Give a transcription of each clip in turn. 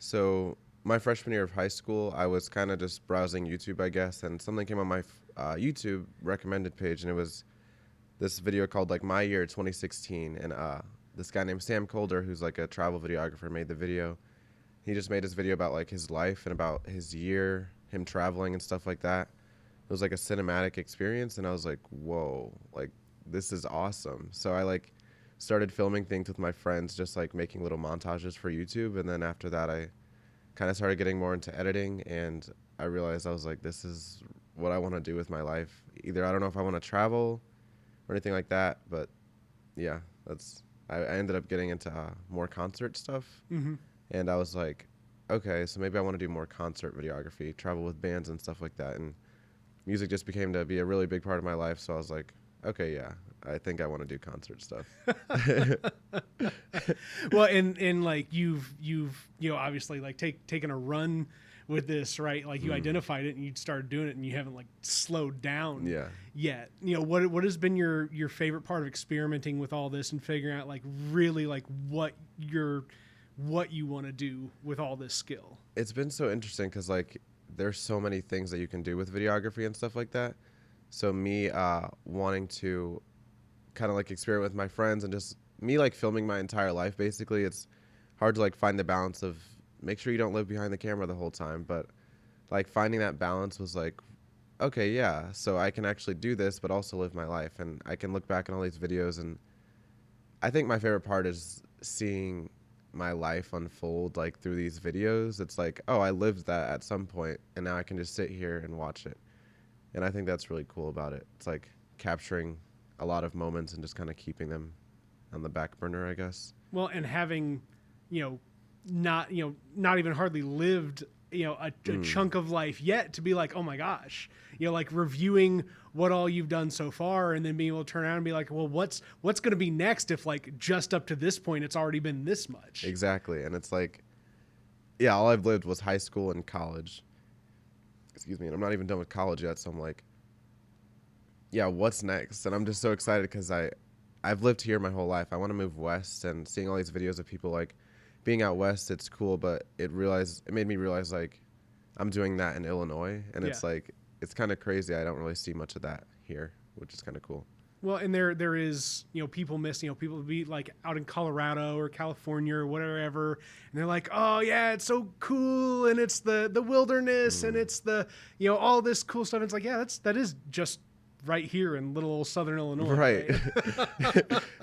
So my freshman year of high school, I was kind of just browsing YouTube, I guess, and something came on my YouTube recommended page, and it was this video called like My Year 2016, and this guy named Sam Colder, who's like a travel videographer, made the video. He just made this video about like his life and about his year, him traveling and stuff like that. It was like a cinematic experience, and I was like, whoa, like this is awesome. So I like started filming things with my friends, just like making little montages for YouTube, and then after that I kind of started getting more into editing, and I realized I was like, this is what I want to do with my life. Either I don't know if I want to travel or anything like that, but yeah, I ended up getting into more concert stuff, and I was like, okay, so maybe I want to do more concert videography, travel with bands and stuff like that, and music just became to be a really big part of my life, so I was like, okay, yeah, I think I want to do concert stuff. Well, and like you've obviously like taken a run with this, right? Like you identified it and you started doing it, and you haven't like slowed down yet. What has been your favorite part of experimenting with all this and figuring out like really like what you want to do with all this skill? It's been so interesting because like there's so many things that you can do with videography and stuff like that. So me wanting to kind of like experiment with my friends and just me like filming my entire life, basically, it's hard to like find the balance of make sure you don't live behind the camera the whole time. But like finding that balance was like, okay, yeah, so I can actually do this, but also live my life. And I can look back on all these videos. And I think my favorite part is seeing my life unfold like through these videos. It's like, oh, I lived that at some point, and now I can just sit here and watch it. And I think that's really cool about it. It's like capturing a lot of moments and just kind of keeping them on the back burner, I guess. Well, and having, not even hardly lived, a chunk of life yet to be like, oh my gosh, like reviewing what all you've done so far, and then being able to turn around and be like, well, what's going to be next if like just up to this point it's already been this much? Exactly. And it's like, yeah, all I've lived was high school and college. Excuse me. And I'm not even done with college yet. So I'm like, yeah, what's next? And I'm just so excited because I've lived here my whole life. I want to move west, and seeing all these videos of people like being out west, it's cool, but it made me realize like I'm doing that in Illinois, and it's like it's kind of crazy. I don't really see much of that here, which is kind of cool. Well, and there is, people miss, people be like out in Colorado or California or whatever, and they're like, oh yeah, it's so cool, and it's the wilderness, and it's the, all this cool stuff. And it's like, yeah, that is just right here in little old Southern Illinois. Right.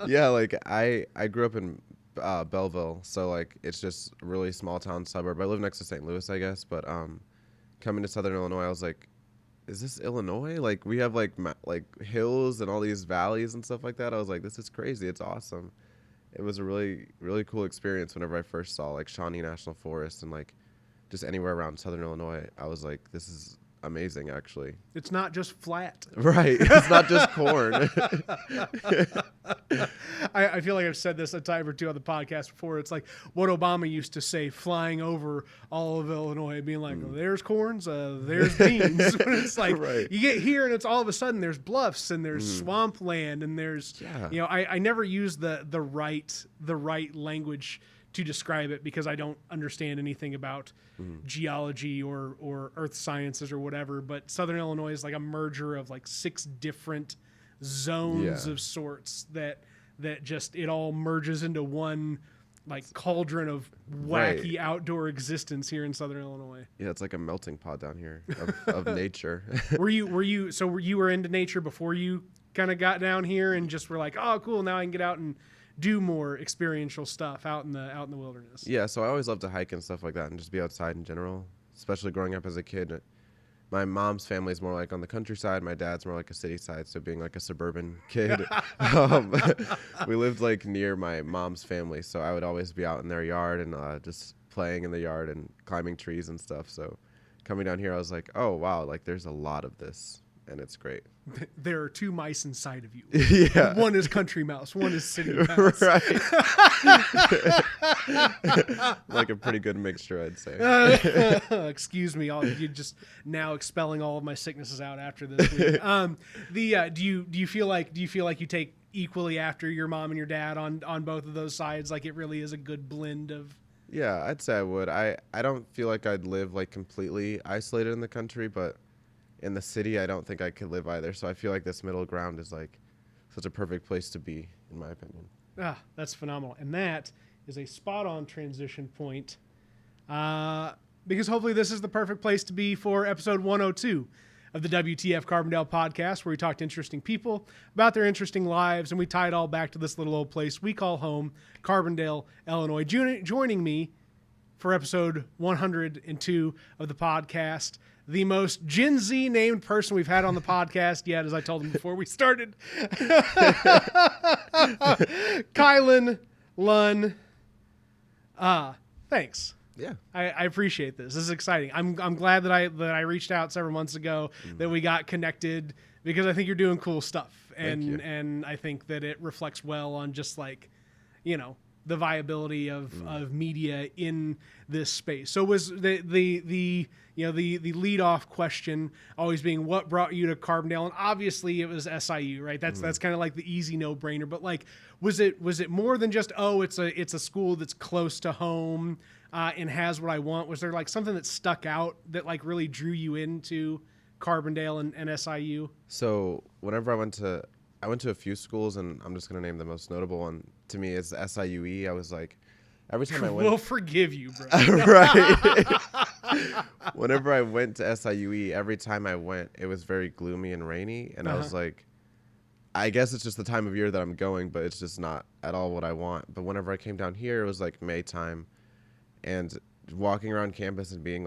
Yeah, like I grew up in Belleville, so like it's just a really small town suburb. I live next to St. Louis, I guess, but coming to Southern Illinois, I was like, is this Illinois? Like we have like hills and all these valleys and stuff like that. I was like, this is crazy. It's awesome. It was a really, really cool experience whenever I first saw like Shawnee National Forest and like just anywhere around Southern Illinois. I was like, this is amazing, actually. It's not just flat. Right. It's not just corn. I feel like I've said this a time or two on the podcast before. It's like what Obama used to say, flying over all of Illinois, being like, well, there's corns, there's beans. But it's like, you get here and it's all of a sudden there's bluffs and there's swampland and there's, I never use the right language to describe it because I don't understand anything about geology or earth sciences or whatever. But Southern Illinois is like a merger of like 6 different zones of sorts that just, it all merges into one like cauldron of wacky outdoor existence here in Southern Illinois. Yeah, it's like a melting pot down here of nature. were you into nature before you kind of got down here and just were like, oh cool, now I can get out and do more experiential stuff out in the wilderness? Yeah, so I always loved to hike and stuff like that and just be outside in general, especially growing up as a kid. My mom's family is more like on the countryside. My dad's more like a city side, so being like a suburban kid. We lived like near my mom's family, so I would always be out in their yard and just playing in the yard and climbing trees and stuff. So coming down here, I was like, oh, wow, like there's a lot of this. And it's great. There are 2 mice inside of you. Yeah. One is country mouse. One is city mouse. Right. Like a pretty good mixture, I'd say. Excuse me. You're just now expelling all of my sicknesses out after this week. Do you feel like you take equally after your mom and your dad on both of those sides? Like it really is a good blend of Yeah, I'd say I would. I don't feel like I'd live like completely isolated in the country, but in the city, I don't think I could live either. So I feel like this middle ground is like such a perfect place to be, in my opinion. Ah, that's phenomenal. And that is a spot on transition point. Because hopefully this is the perfect place to be for episode 102 of the WTF Carbondale podcast, where we talk to interesting people about their interesting lives, and we tie it all back to this little old place we call home, Carbondale, Illinois. Joining me for episode 102 of the podcast, the most Gen Z named person we've had on the podcast yet, as I told him before we started, Kylen Lunn. Thanks. Yeah, I appreciate this. This is exciting. I'm glad that I reached out several months ago, that we got connected, because I think you're doing cool stuff, and I think that it reflects well on just like, the viability of media in this space. So was the lead off question always being, what brought you to Carbondale? And obviously it was SIU, right? That's kind of like the easy no brainer. But like, was it more than just, it's a school that's close to home and has what I want? Was there like something that stuck out that like really drew you into Carbondale and SIU? So whenever I went to a few schools, and I'm just going to name the most notable one to me is SIUE. I was like, every time I went... We'll forgive you, bro. Right. Whenever I went to SIUE, every time I went, it was very gloomy and rainy. And I was like, I guess it's just the time of year that I'm going, but it's just not at all what I want. But whenever I came down here, it was like May time. And walking around campus and being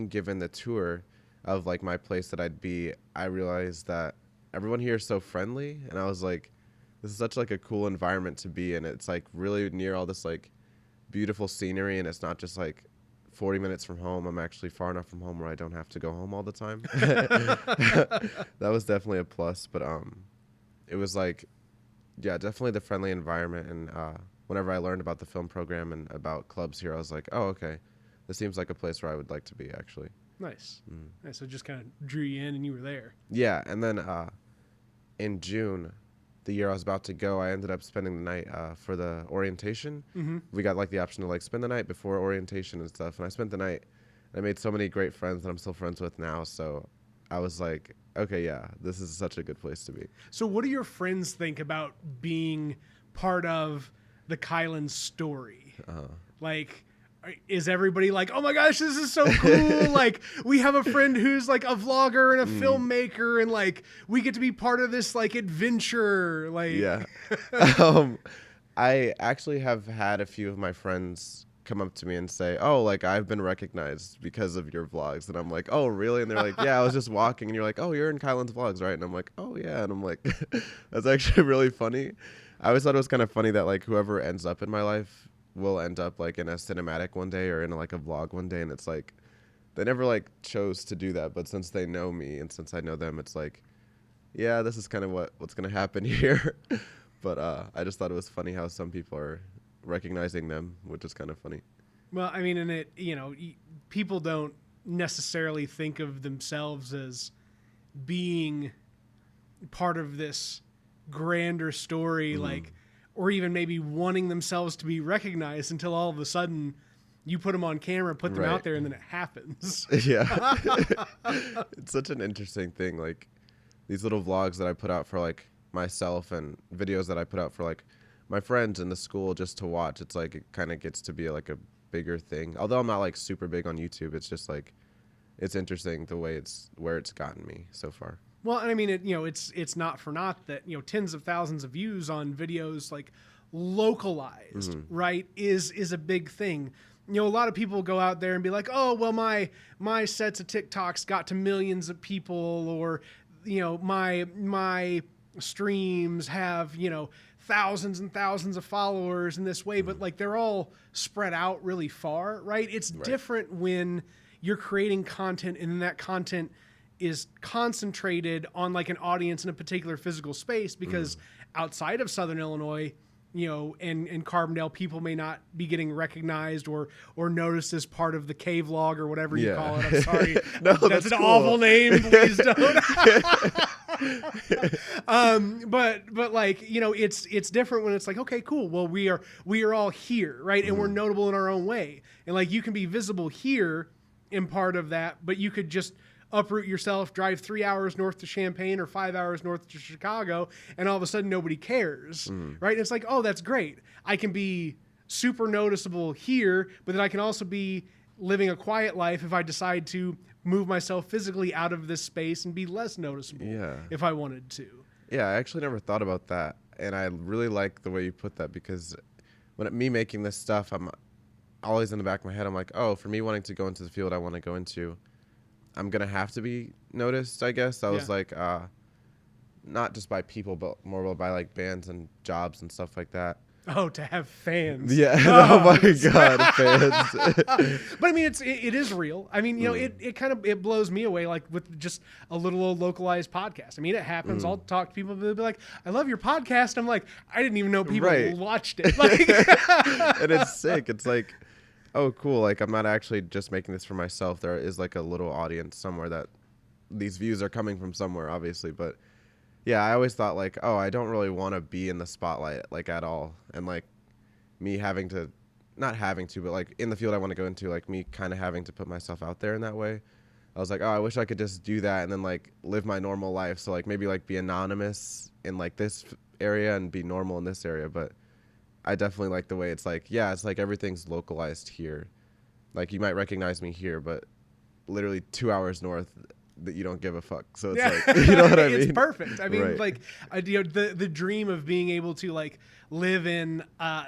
given the tour of like my place that I'd be, I realized that everyone here is so friendly, and I was like, this is such like a cool environment to be in. It's like really near all this like beautiful scenery, and it's not just like 40 minutes from home. I'm actually far enough from home where I don't have to go home all the time. That was definitely a plus, but it was like, yeah, definitely the friendly environment. And whenever I learned about the film program and about clubs here, I was like, oh, okay, this seems like a place where I would like to be, actually. Nice. Nice. So it just kind of drew you in and you were there. Yeah. And then in June, the year I was about to go, I ended up spending the night for the orientation. We got like the option to like spend the night before orientation and stuff. And I spent the night, and I made so many great friends that I'm still friends with now. So I was like, okay, yeah, this is such a good place to be. So what do your friends think about being part of the Kylen story? Like, is everybody like, oh my gosh, this is so cool? Like, we have a friend who's like a vlogger and a filmmaker, and like we get to be part of this like adventure. Like, yeah. I actually have had a few of my friends come up to me and say, oh, like I've been recognized because of your vlogs. And I'm like, oh, really? And they're like, yeah, I was just walking. And you're like, oh, you're in Kylen's vlogs, right? And I'm like, oh, yeah. And I'm like, that's actually really funny. I always thought it was kind of funny that like whoever ends up in my life will end up like in a cinematic one day or in like a vlog one day. And it's like, they never like chose to do that. But since they know me and since I know them, it's like, yeah, this is kind of what's going to happen here. But I just thought it was funny how some people are recognizing them, which is kind of funny. Well, I mean, and it, people don't necessarily think of themselves as being part of this grander story, like, or even maybe wanting themselves to be recognized until all of a sudden you put them on camera, put them out there, and then it happens. Yeah. It's such an interesting thing. Like these little vlogs that I put out for like myself and videos that I put out for like my friends in the school just to watch. It's like, it kind of gets to be like a bigger thing. Although I'm not like super big on YouTube, it's just like, it's interesting the way where it's gotten me so far. Well, and I mean, it's not for naught that, tens of thousands of views on videos like localized, right, is a big thing. A lot of people go out there and be like, oh, well, my sets of TikToks got to millions of people, or, my streams have, thousands and thousands of followers in this way, but like they're all spread out really far, right? It's different when you're creating content and that content is concentrated on like an audience in a particular physical space, because outside of Southern Illinois, and Carbondale, people may not be getting recognized or noticed as part of the K-vlog or whatever you call it. I'm sorry. No, that's an cool. awful name. Please don't. But like, you know, it's different when it's like, okay, cool. Well, we are all here, right? And we're notable in our own way. And like, you can be visible here in part of that, but you could just uproot yourself, drive 3 hours north to Champaign or 5 hours north to Chicago, and all of a sudden nobody cares, right? And it's like, oh, that's great. I can be super noticeable here, but then I can also be living a quiet life if I decide to move myself physically out of this space and be less noticeable if I wanted to. Yeah, I actually never thought about that. And I really like the way you put that, because me making this stuff, I'm always in the back of my head, I'm like, oh, for me wanting to go into the field I want to go into, I'm going to have to be noticed, I guess. I was like, not just by people, but more by like bands and jobs and stuff like that. Oh, to have fans. Yeah. Oh my God, fans. But I mean, it is real. I mean, you know, it blows me away, like with just a little old localized podcast. I mean, it happens. I'll talk to people, they'll be like, I love your podcast. I'm like, I didn't even know people watched it. Like, and it's sick. It's like, oh, cool. Like, I'm not actually just making this for myself. There is like a little audience somewhere that these views are coming from somewhere, obviously. But yeah, I always thought like, oh, I don't really want to be in the spotlight like at all. And like me not having to, but like in the field I want to go into, like me kind of having to put myself out there in that way. I was like, oh, I wish I could just do that and then like live my normal life. So like maybe like be anonymous in like this area and be normal in this area. But I definitely like the way it's like, yeah, it's like everything's localized here. Like you might recognize me here, but literally 2 hours north, that you don't give a fuck. So it's like, you know what I mean? It's perfect. I mean, like, you know, the dream of being able to like live in,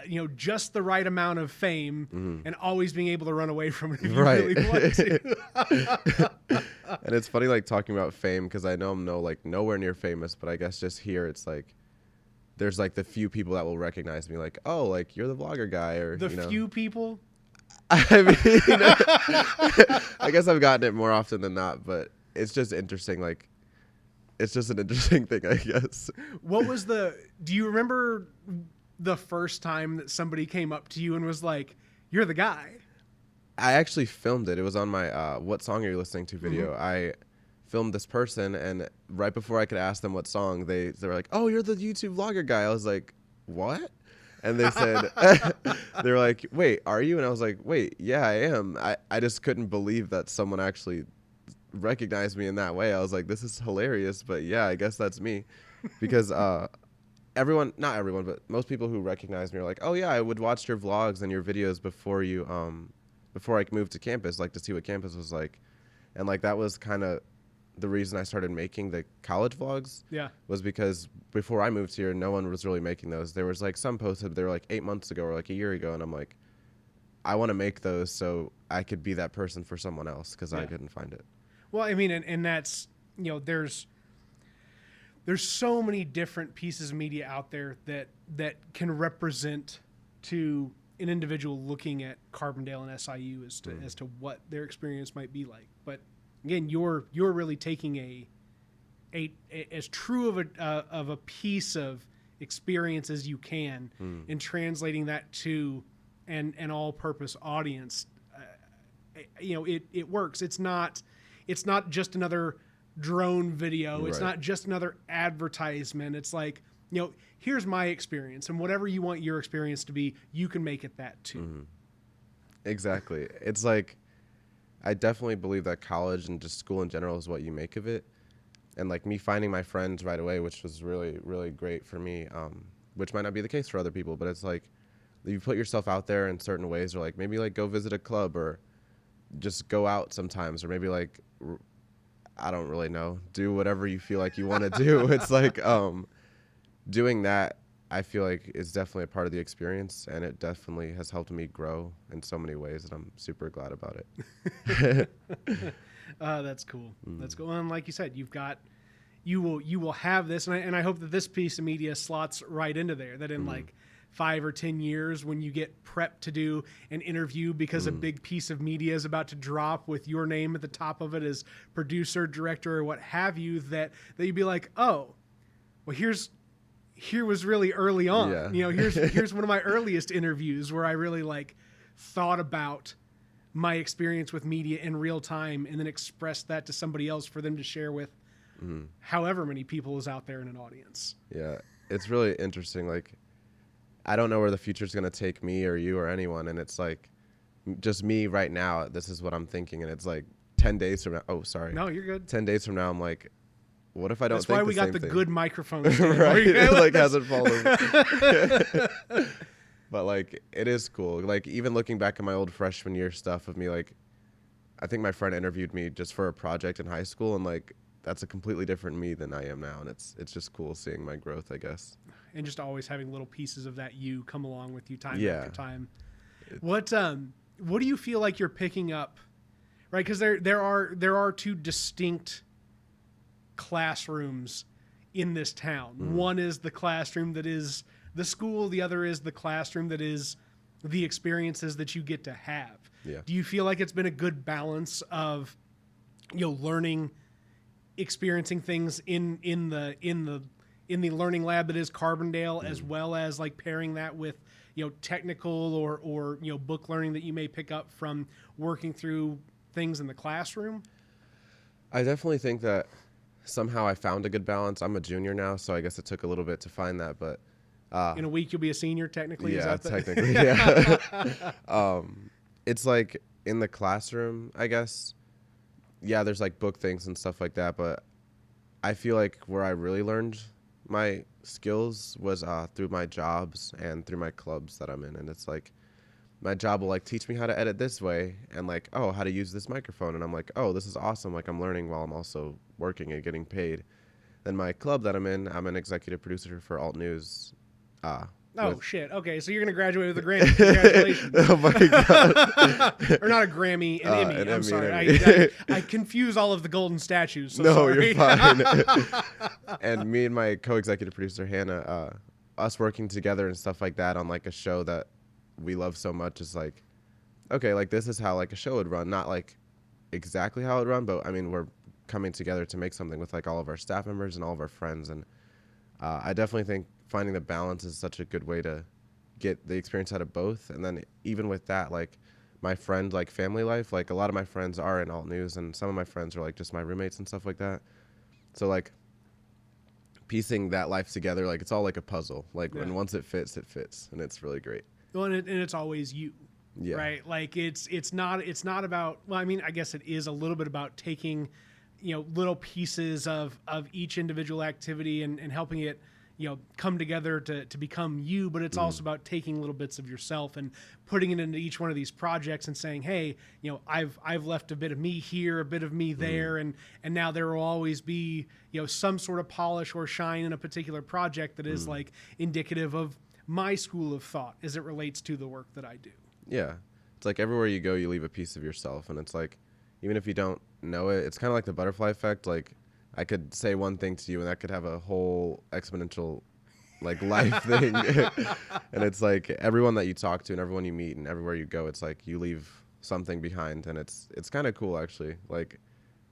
you know, just the right amount of fame and always being able to run away from it if you really want to. And it's funny, like talking about fame, because I know I'm nowhere near famous, but I guess just here it's like, there's like the few people that will recognize me, like, oh, like you're the vlogger guy, or the you know. few people. I mean, I guess I've gotten it more often than not, but it's just interesting. Like, it's just an interesting thing, I guess. Do you remember the first time that somebody came up to you and was like, you're the guy? I actually filmed it. It was on my what song are you listening to video. I filmed this person, and right before I could ask them what song, they were like, oh, you're the YouTube vlogger guy. I was like, what? And they said, they were like, wait, are you? And I was like, wait, yeah, I am. I just couldn't believe that someone actually recognized me in that way. I was like, this is hilarious, but yeah, I guess that's me. Because not everyone, but most people who recognize me are like, oh yeah, I would watch your vlogs and your videos before I moved to campus, like to see what campus was like. And like that was kind of the reason I started making the college vlogs. Yeah. Was because before I moved here, no one was really making those. There was like some posted, they were like 8 months ago or like a year ago, and I'm like, I want to make those so I could be that person for someone else, because I couldn't find it. Well, I mean, and that's, you know, there's so many different pieces of media out there that can represent to an individual looking at Carbondale and SIU as to what their experience might be like. But again, you're really taking a as true of a piece of experience as you can and translating that to an all-purpose audience. You know, it works. It's not just another drone video. It's not just another advertisement. It's like, you know, here's my experience, and whatever you want your experience to be, you can make it that too. Exactly. It's like, I definitely believe that college and just school in general is what you make of it. And like me finding my friends right away, which was really, really great for me, which might not be the case for other people, but it's like you put yourself out there in certain ways, or like maybe like go visit a club, or just go out sometimes, or maybe like, I don't really know, do whatever you feel like you want to do. It's like doing that, I feel like, is definitely a part of the experience, and it definitely has helped me grow in so many ways, and I'm super glad about it. That's cool. That's cool. And like you said, you will have this, and I hope that this piece of media slots right into there, that in like 5 or 10 years, when you get prepped to do an interview because a big piece of media is about to drop with your name at the top of it as producer, director, or what have you, that you'd be like, oh, well, here was really early on. Yeah. You know, here's one of my earliest interviews where I really like thought about my experience with media in real time and then expressed that to somebody else for them to share with however many people is out there in an audience. Yeah, it's really interesting. Like, I don't know where the future is going to take me or you or anyone. And it's like, just me right now, this is what I'm thinking. And it's like 10 days from now. Oh, sorry. No, you're good. 10 days from now, I'm like, what if I don't That's think why the we got same the thing? good microphone. Right? It like hasn't fallen. But like, it is cool. Like, even looking back at my old freshman year stuff of me, like, I think my friend interviewed me just for a project in high school. And like, that's a completely different me than I am now. And it's just cool seeing my growth, I guess. And just always having little pieces of that you come along with you time after time. What do you feel like you're picking up? Right, because there are two distinct classrooms in this town. One is the classroom that is the school. The other is the classroom that is the experiences that you get to have. Yeah. Do you feel like it's been a good balance of, learning, experiencing things in the learning lab that is Carbondale, as well as like pairing that with technical or book learning that you may pick up from working through things in the classroom? I definitely think that somehow I found a good balance. I'm a junior now, so I guess it took a little bit to find that, but in a week you'll be a senior technically. Yeah, is that technically, yeah. It's like in the classroom, I guess. Yeah, there's like book things and stuff like that, but I feel like where I really learned my skills was through my jobs and through my clubs that I'm in. And it's like my job will like teach me how to edit this way and like, oh, how to use this microphone. And I'm like, oh, this is awesome. Like, I'm learning while I'm also working and getting paid. Then my club that I'm in, I'm an executive producer for Alt News. Shit. Okay, so you're going to graduate with a Grammy. Congratulations. Oh, my God. Or not a Grammy, an Emmy. I'm Emmy, sorry. Emmy. I confuse all of the golden statues. So No, sorry. you're fine. And me and my co-executive producer, Hannah, us working together and stuff like that on like a show that we love so much is like, okay, like this is how like a show would run. Not like exactly how it would run, but I mean, we're coming together to make something with like all of our staff members and all of our friends. And I definitely think finding the balance is such a good way to get the experience out of both. And then even with that, like my friend, like family life, like a lot of my friends are in Alt News and some of my friends are like just my roommates and stuff like that. So like piecing that life together, like it's all like a puzzle. Like when once it fits, and it's really great. Well, and it's always you. Yeah. Right. Like it's not about, well, I mean, I guess it is a little bit about taking, little pieces of each individual activity and helping it, come together to become you, but it's also about taking little bits of yourself and putting it into each one of these projects and saying, hey, I've left a bit of me here, a bit of me there. And now there will always be, some sort of polish or shine in a particular project that is like indicative of my school of thought as it relates to the work that I do. Yeah. It's like everywhere you go, you leave a piece of yourself. And it's like, even if you don't know it, it's kind of like the butterfly effect. Like I could say one thing to you and that could have a whole exponential like life thing. And it's like everyone that you talk to and everyone you meet and everywhere you go, it's like you leave something behind. And it's kind of cool, actually. Like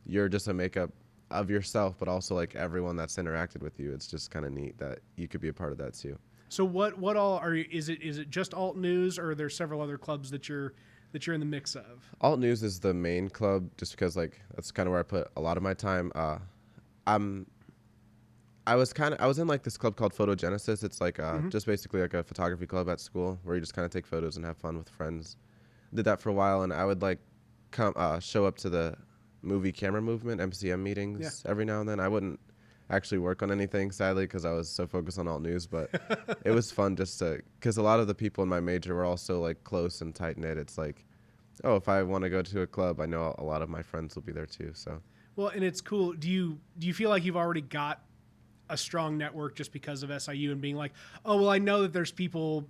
you're just a makeup of yourself, but also like everyone that's interacted with you. It's just kind of neat that you could be a part of that too. So what all are you, is it just Alt News, or are there several other clubs that you're in the mix of? Alt News is the main club just because like that's kind of where I put a lot of my time. I was in like this club called Photogenesis. It's like just basically like a photography club at school where you just kind of take photos and have fun with friends. Did that for a while, and I would like show up to the movie camera movement MCM meetings every now and then. I wouldn't actually work on anything, sadly, because I was so focused on Alt News, but it was fun just to, because a lot of the people in my major were also like close and tight knit. It's like, oh, if I want to go to a club, I know a lot of my friends will be there too. So well, and it's cool. Do you feel like you've already got a strong network just because of SIU and being like, oh, well, I know that there's people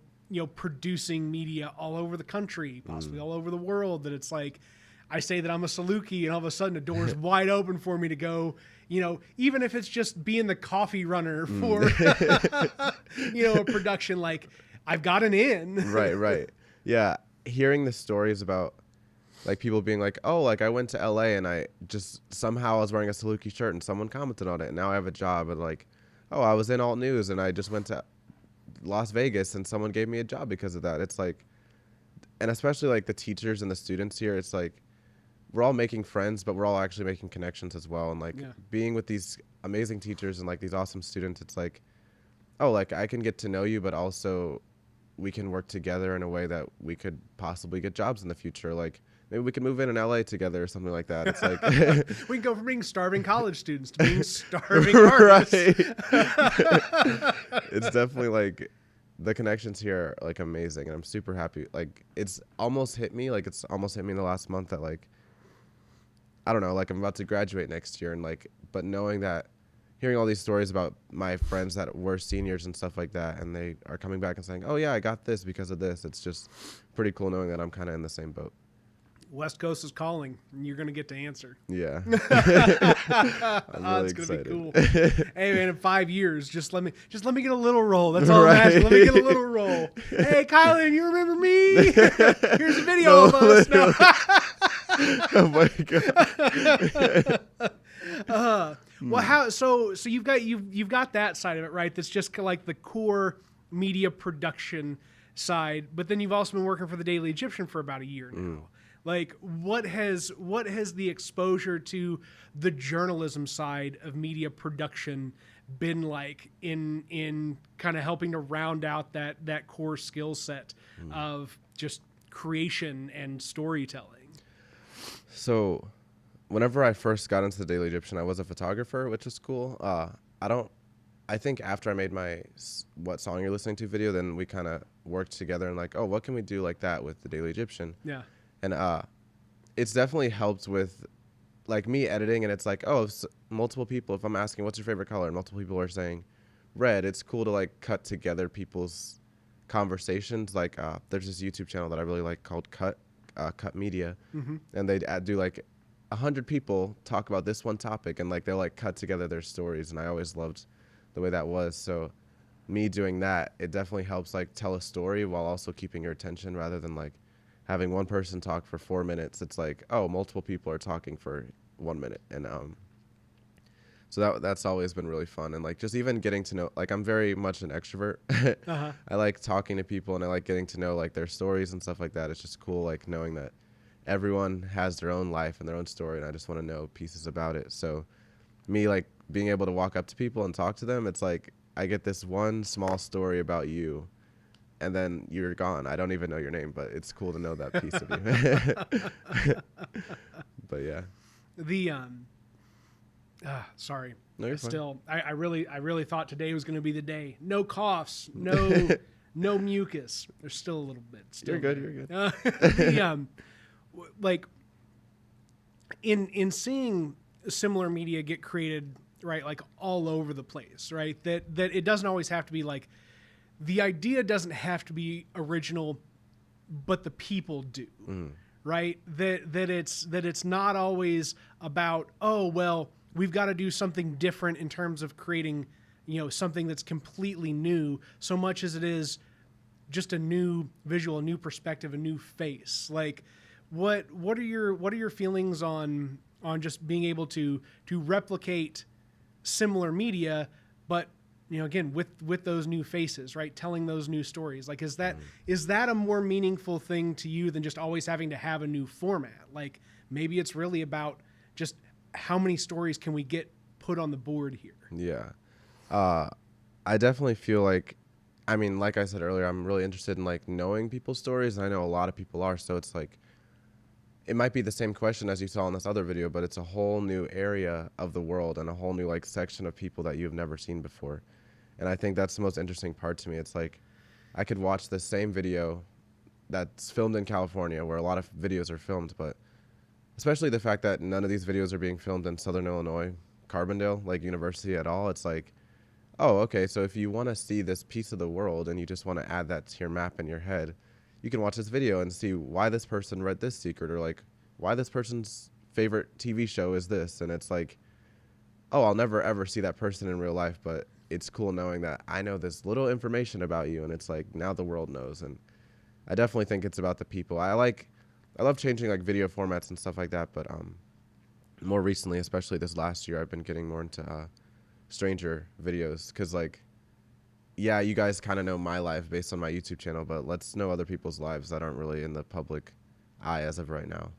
producing media all over the country, possibly all over the world, that it's like I say that I'm a Saluki and all of a sudden the door's wide open for me to go, even if it's just being the coffee runner for, a production, like I've got an in. Right. Yeah. Hearing the stories about like people being like, oh, like I went to LA and I just somehow I was wearing a Saluki shirt and someone commented on it and now I have a job, and like, oh, I was in Alt News and I just went to Las Vegas and someone gave me a job because of that. It's like, and especially like the teachers and the students here, it's like, we're all making friends, but we're all actually making connections as well. And like Yeah. being with these amazing teachers and like these awesome students, it's like, oh, like I can get to know you, but also we can work together in a way that we could possibly get jobs in the future. Like maybe we could move in LA together or something like that. It's like we can go from being starving college students to being starving artists. It's definitely like the connections here are like amazing, and I'm super happy. Like it's almost hit me in the last month that like I don't know, like I'm about to graduate next year, and like but knowing that, hearing all these stories about my friends that were seniors and stuff like that, and they are coming back and saying, oh yeah, I got this because of this. It's just pretty cool knowing that I'm kind of in the same boat. West Coast is calling, and you're going to get to answer. Yeah. I'm really it's going to be cool. excited. Hey man, in 5 years, just let me get a little role. That's all I'm asking. Let me get a little role. Hey, Kylen, you remember me? Here's a video of us. No. Oh my god. Well, how? So you've got that side of it, right? That's just like the core media production side. But then you've also been working for the Daily Egyptian for about a year now. Like, what has the exposure to the journalism side of media production been like in kind of helping to round out that core skill set of just creation and storytelling? So, whenever I first got into the Daily Egyptian, I was a photographer, which is cool. I think after I made my "What Song You're Listening To" video, then we kind of worked together and like, oh, what can we do like that with the Daily Egyptian? Yeah. And it's definitely helped with like me editing, and it's like, oh, multiple people, if I'm asking what's your favorite color, and multiple people are saying red, it's cool to like cut together people's conversations. Like there's this YouTube channel that I really like called Cut Media, and they do like 100 people talk about this one topic, and like they'll like cut together their stories, and I always loved the way that was. So me doing that, it definitely helps like tell a story while also keeping your attention, rather than like having one person talk for 4 minutes. It's like, oh, multiple people are talking for 1 minute. And so that's always been really fun. And like just even getting to know, like I'm very much an extrovert. I like talking to people, and I like getting to know like their stories and stuff like that. It's just cool like knowing that everyone has their own life and their own story, and I just want to know pieces about it. So me like being able to walk up to people and talk to them, it's like I get this one small story about you, and then you're gone. I don't even know your name, but it's cool to know that piece of you. But yeah. The sorry. No, you're fine. I really thought today was going to be the day. No coughs, no mucus. There's still a little bit. You're good. Like in seeing similar media get created, right? Like all over the place, right? That it doesn't always have to be like, the idea doesn't have to be original, but the people do, right? That it's not always about, oh, well, we've got to do something different in terms of creating, something that's completely new, so much as it is just a new visual, a new perspective, a new face. Like, what are your feelings on just being able to replicate similar media, but again, with those new faces, right? Telling those new stories. Like, is that a more meaningful thing to you than just always having to have a new format? Like, maybe it's really about just how many stories can we get put on the board here? Yeah. I definitely feel like, I mean, like I said earlier, I'm really interested in like knowing people's stories, and I know a lot of people are, so it's like, it might be the same question as you saw in this other video, but it's a whole new area of the world and a whole new like section of people that you've never seen before. And I think that's the most interesting part to me. It's like I could watch the same video that's filmed in California, where a lot of videos are filmed, but especially the fact that none of these videos are being filmed in Southern Illinois, Carbondale, like university at all. It's like, oh, okay, so if you want to see this piece of the world and you just want to add that to your map in your head, you can watch this video and see why this person read this secret, or like why this person's favorite TV show is this. And it's like, oh, I'll never ever see that person in real life, but it's cool knowing that I know this little information about you, and it's like now the world knows. And I definitely think it's about the people. I love changing like video formats and stuff like that, but more recently, especially this last year, I've been getting more into stranger videos, because like, yeah, you guys kind of know my life based on my YouTube channel, but let's know other people's lives that aren't really in the public eye as of right now.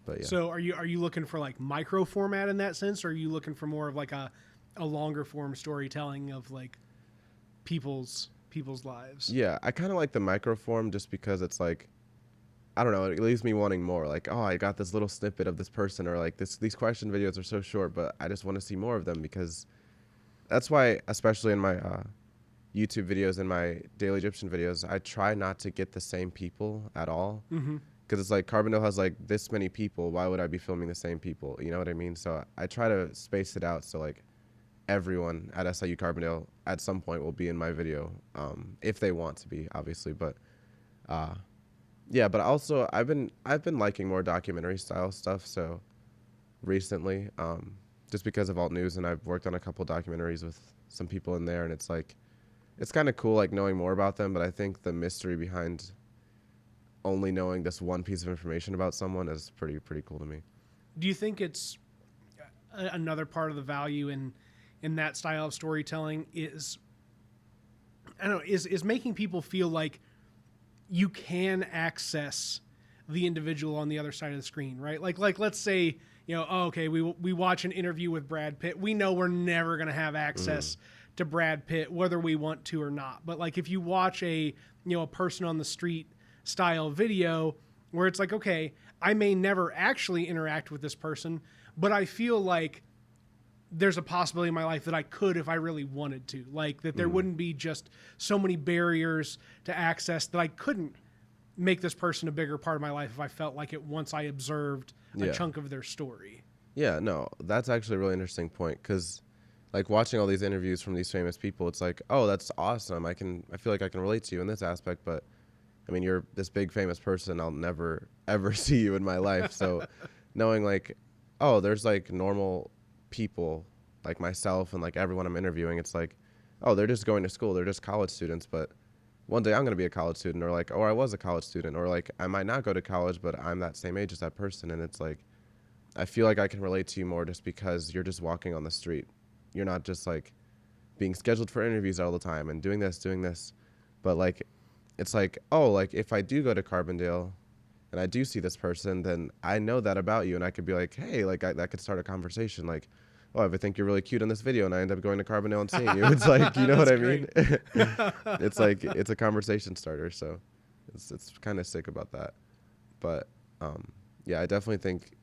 But yeah. So are you looking for like micro format in that sense, or are you looking for more of like a longer form storytelling of like people's lives? Yeah, I kind of like the microform just because it's like, I don't know, it leaves me wanting more. Like, oh, I got this little snippet of this person, or like these question videos are so short, but I just want to see more of them, because that's why, especially in my YouTube videos and my Daily Egyptian videos, I try not to get the same people at all. Mm-hmm. Because it's like Carbondale has like this many people. Why would I be filming the same people? You know what I mean? So I try to space it out so like everyone at SIU Carbondale at some point will be in my video, if they want to be, obviously. But yeah, but also I've been liking more documentary style stuff. So recently, just because of alt news, and I've worked on a couple documentaries with some people in there, and it's like it's kind of cool like knowing more about them. But I think the mystery behind only knowing this one piece of information about someone is pretty cool to me. Do you think it's another part of the value in that style of storytelling is, I don't know, is making people feel like you can access the individual on the other side of the screen, right? Like let's say, you know, oh, okay, we watch an interview with Brad Pitt. We know we're never going to have access to Brad Pitt, whether we want to or not. But like if you watch a person on the street style video where it's like, okay, I may never actually interact with this person, but I feel like there's a possibility in my life that I could if I really wanted to. Like that there wouldn't be just so many barriers to access that I couldn't make this person a bigger part of my life if I felt like it once I observed a chunk of their story. Yeah, no, that's actually a really interesting point, because like watching all these interviews from these famous people, it's like, oh, that's awesome. I feel like I can relate to you in this aspect, but I mean, you're this big famous person. I'll never, ever see you in my life. So knowing like, oh, there's like normal people like myself and like everyone I'm interviewing, it's like, oh, they're just going to school. They're just college students. But one day I'm going to be a college student, or like, or I was a college student, or like I might not go to college, but I'm that same age as that person. And it's like, I feel like I can relate to you more just because you're just walking on the street. You're not just like being scheduled for interviews all the time and doing this. But like, it's like, oh, like if I do go to Carbondale and I do see this person, then I know that about you, and I could be like, hey, like that could start a conversation. Like, oh, I think you're really cute in this video, and I end up going to Carbondale and seeing you. It's like, you know what I mean? It's like it's a conversation starter. So it's kind of sick about that. But yeah, I definitely think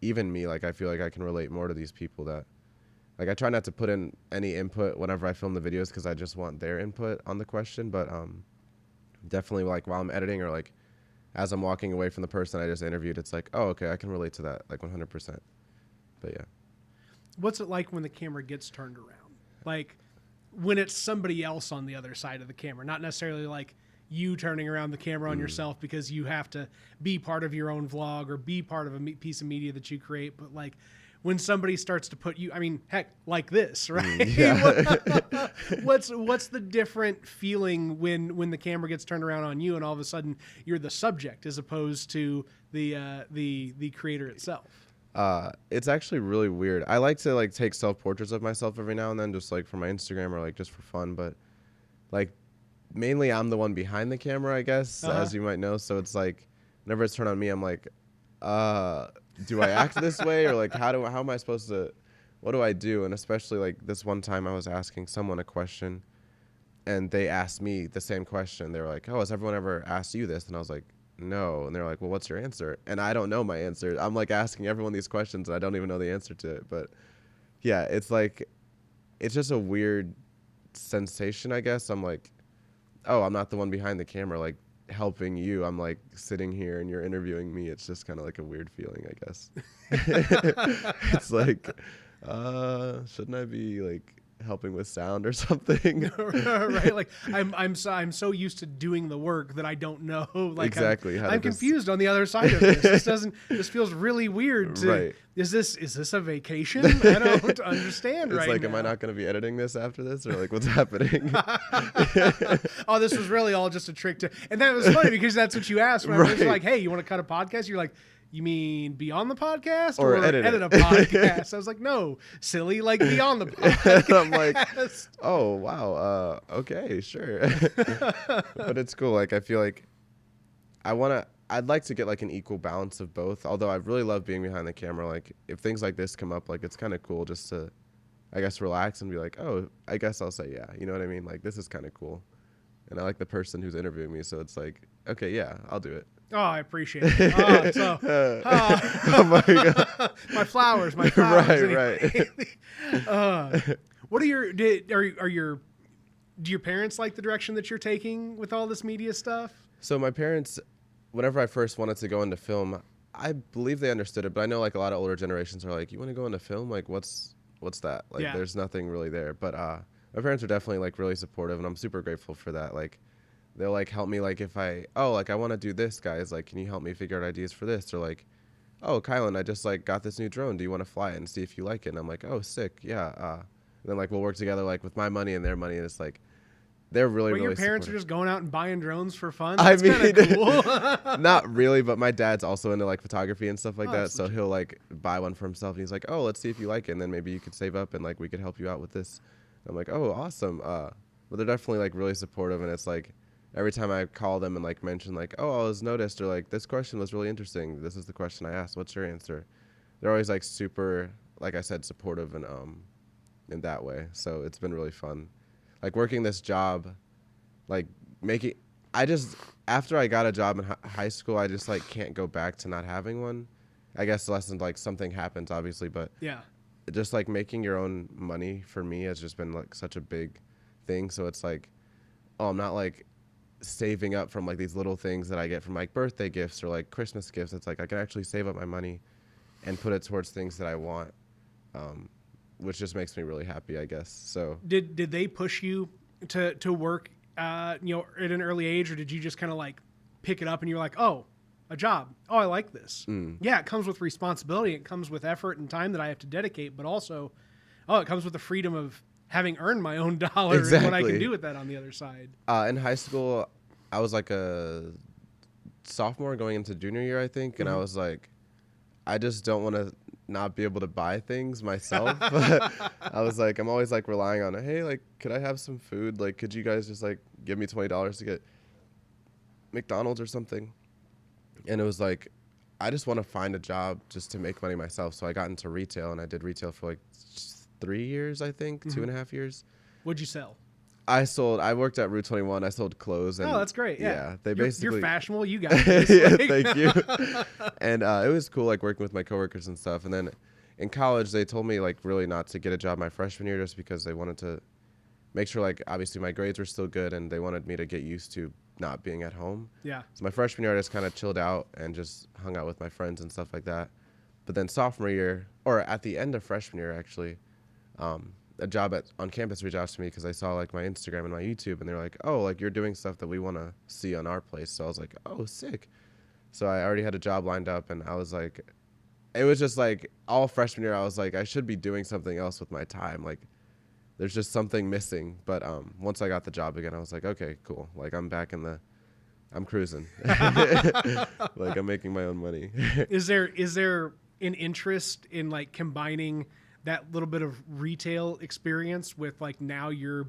even me, like I feel like I can relate more to these people that. Like I try not to put in any input whenever I film the videos because I just want their input on the question, but definitely like while I'm editing or like as I'm walking away from the person I just interviewed, it's like, oh, okay, I can relate to that like 100%. But yeah. What's it like when the camera gets turned around? Like when it's somebody else on the other side of the camera, not necessarily like you turning around the camera on yourself because you have to be part of your own vlog or be part of a piece of media that you create, but like when somebody starts to put you, I mean, heck, like this, right? Yeah. What's the different feeling when the camera gets turned around on you and all of a sudden you're the subject as opposed to the creator itself? It's actually really weird. I like to like take self-portraits of myself every now and then, just like for my Instagram or like just for fun, but like mainly I'm the one behind the camera, I guess, as you might know. So it's like whenever it's turned on me, I'm like, do I act this way, or like how am I supposed to, what do I do? And especially like this one time I was asking someone a question and they asked me the same question. They were like, oh, has everyone ever asked you this? And I was like, no. And they're like, well, what's your answer? And I don't know my answer. I'm like asking everyone these questions and I don't even know the answer to it. But yeah, it's like, it's just a weird sensation, I guess. I'm like, oh, I'm not the one behind the camera, like helping you. I'm like sitting here and you're interviewing me. It's just kind of like a weird feeling, I guess. It's like, shouldn't I be like helping with sound or something? Right, like I'm so used to doing the work that I don't know. Like exactly. I'm confused on the other side of this. This feels really weird. Right. Is this a vacation? I don't understand. It's right like, now. am I not going to be editing this after this, or like what's happening? Oh, this was really all just a trick and that was funny because that's what you asked when I was like, hey, you want to cut a podcast? You're like, you mean be on the podcast or edit a podcast? I was like, no, silly, like be on the podcast. I'm like, oh, wow. Okay, sure. But it's cool. Like, I feel like I want to, I'd like to get like an equal balance of both. Although I really love being behind the camera. Like if things like this come up, like it's kind of cool just to, I guess, relax and be like, oh, I guess I'll say yeah. You know what I mean? Like this is kind of cool. And I like the person who's interviewing me, so it's like, okay, yeah, I'll do it. Oh, I appreciate it. Oh my god, my flowers. Right, anyway. Right. What are your do your parents like the direction that you're taking with all this media stuff? So my parents, whenever I first wanted to go into film, I believe they understood it, but I know like a lot of older generations are like, you want to go into film? Like what's that? Like there's nothing really there. But my parents are definitely like really supportive, and I'm super grateful for that. Like they'll like help me, like if I want to do this, guys, like can you help me figure out ideas for this? Or like, oh, Kylen, I just like got this new drone. Do you want to fly it and see if you like it? And I'm like, oh, sick, yeah. And then like we'll work together like with my money and their money, and it's like they're really your parents supportive. are just going out and buying drones for fun. That's kind of cool. Not really, but my dad's also into like photography and stuff like that, so legit. he'll like buy one for himself, and he's like, oh, let's see if you like it, and then maybe you could save up and like we could help you out with this. I'm like, oh, awesome. But they're definitely like really supportive, and it's like every time I call them and like mention like, oh, I was noticed, or like this question was really interesting, this is the question I asked, what's your answer? They're always like super, like I said, supportive and in that way. So it's been really fun, like working this job, like after I got a job in high school, I just like can't go back to not having one. I guess unless like something happens, obviously, but yeah, just like making your own money for me has just been like such a big thing. So it's like, oh, I'm not like saving up from like these little things that I get from like birthday gifts or like Christmas gifts. It's like I can actually save up my money and put it towards things that I want, which just makes me really happy, I guess. So did they push you to work at an early age, or did you just kind of like pick it up and you're like, oh, a job, oh, I like this? Yeah, it comes with responsibility, it comes with effort and time that I have to dedicate, but also it comes with the freedom of having earned my own dollar. Exactly. And what I can do with that on the other side. In high school, I was like a sophomore going into junior year, I think, and I was like, I just don't want to not be able to buy things myself. I was like, I'm always like relying on, hey, like, could I have some food? Like, could you guys just like give me $20 to get McDonald's or something? And it was like, I just want to find a job just to make money myself. So I got into retail, and I did retail for like 3 years, I think, 2.5 years. What'd you sell? I worked at Route 21. I sold clothes. And that's great. Yeah. You're fashionable. You got this. Yeah, thank you. And it was cool, like working with my coworkers and stuff. And then in college, they told me like really not to get a job my freshman year, just because they wanted to make sure, like, obviously my grades were still good, and they wanted me to get used to not being at home. Yeah. So my freshman year, I just kind of chilled out and just hung out with my friends and stuff like that. But then sophomore year, or at the end of freshman year, actually, a job on campus reached out to me because I saw like my Instagram and my YouTube, and they're like, oh, like you're doing stuff that we want to see on our place. So I was like, oh, sick. So I already had a job lined up, and I was like, it was just like all freshman year, I was like, I should be doing something else with my time. Like there's just something missing. But once I got the job again, I was like, okay, cool. Like I'm cruising. Like I'm making my own money. Is there an interest in like combining that little bit of retail experience with like now your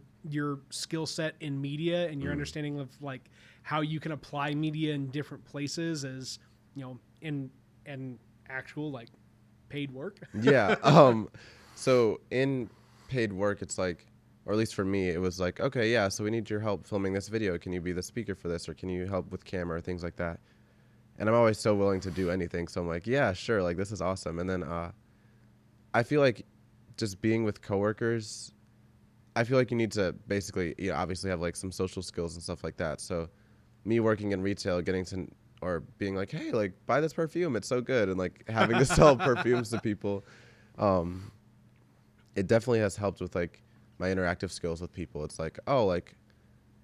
skill set in media and your understanding of like how you can apply media in different places, as in actual like paid work? Yeah. So in paid work, it's like, or at least for me, it was like, okay, yeah, so we need your help filming this video. Can you be the speaker for this, or can you help with camera, things like that? And I'm always so willing to do anything. So I'm like, yeah, sure. Like this is awesome. And then I feel like just being with coworkers, I feel like you need to basically, obviously have like some social skills and stuff like that. So me working in retail, getting to, or being like, hey, like buy this perfume, it's so good, and like having to sell perfumes to people, it definitely has helped with like my interactive skills with people. It's like, oh, like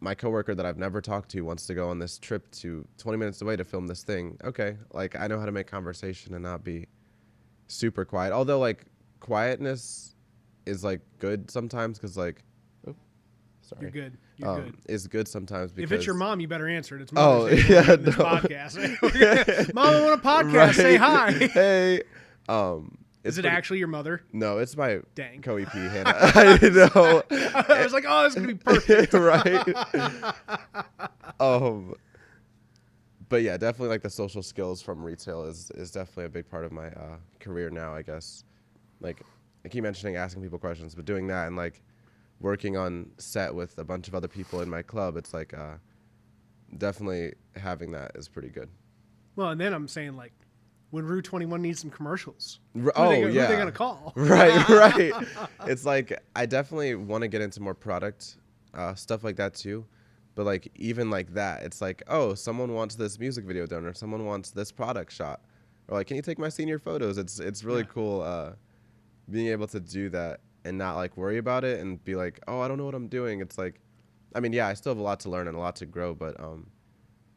my coworker that I've never talked to wants to go on this trip to 20 minutes away to film this thing. Okay, like I know how to make conversation and not be super quiet. Although like quietness is like good sometimes, because like, sorry, you're good. You're good. Is good sometimes, because if it's your mom, you better answer it. It's Mother's Day. Yeah, this podcast. Mom, I want a podcast. Right. Say hi. Hey, is it actually your mother? No, it's my Dang co-EP, Hannah. I know. I was like, oh, this is gonna be perfect. Right. but yeah, definitely like the social skills from retail is definitely a big part of my career now, I guess. Like I keep mentioning asking people questions, but doing that and like working on set with a bunch of other people in my club, it's like definitely having that is pretty good. Well, and then I'm saying like when Rue 21 needs some commercials, Yeah. who are they going to call? Right. It's like I definitely want to get into more product stuff like that too. But like even like that, it's like, oh, someone wants this music video done, or someone wants this product shot, or like, can you take my senior photos? It's really cool being able to do that and not like worry about it and be like, oh, I don't know what I'm doing. It's like, I mean, yeah, I still have a lot to learn and a lot to grow, but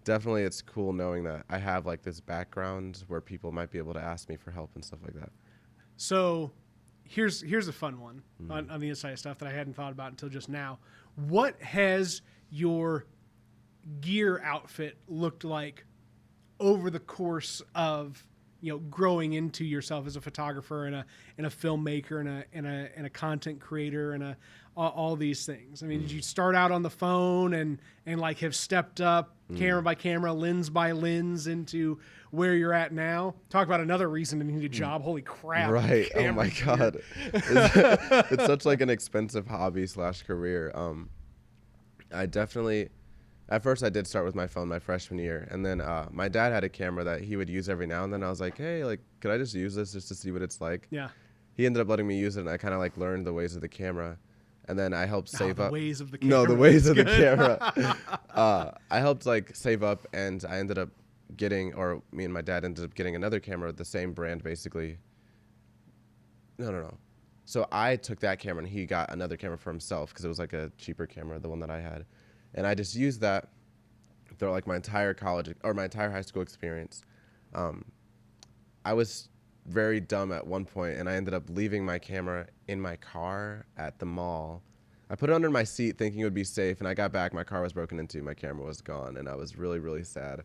definitely it's cool knowing that I have like this background where people might be able to ask me for help and stuff like that. So here's a fun one on the inside stuff that I hadn't thought about until just now. What has your gear outfit looked like over the course of growing into yourself as a photographer and a filmmaker and a content creator and all these things? I mean, did you start out on the phone and like have stepped up camera by camera, lens by lens into where you're at now? Talk about another reason to need a job. Holy crap. Right. Oh my God. It's such like an expensive hobby / career. I definitely, at first I did start with my phone my freshman year, and then my dad had a camera that he would use every now and then. I was like, hey, like, could I just use this just to see what it's like? Yeah. He ended up letting me use it, and I kind of like learned the ways of the camera, and then I helped save up. The ways of the camera. No, the ways of the camera. I helped like save up, and I ended up getting, or me and my dad ended up getting another camera, the same brand basically. No. So I took that camera and he got another camera for himself because it was like a cheaper camera, the one that I had. And I just used that throughout like my entire college or my entire high school experience. I was very dumb at one point and I ended up leaving my camera in my car at the mall. I put it under my seat thinking it would be safe, and I got back, my car was broken into, my camera was gone, and I was really, really sad.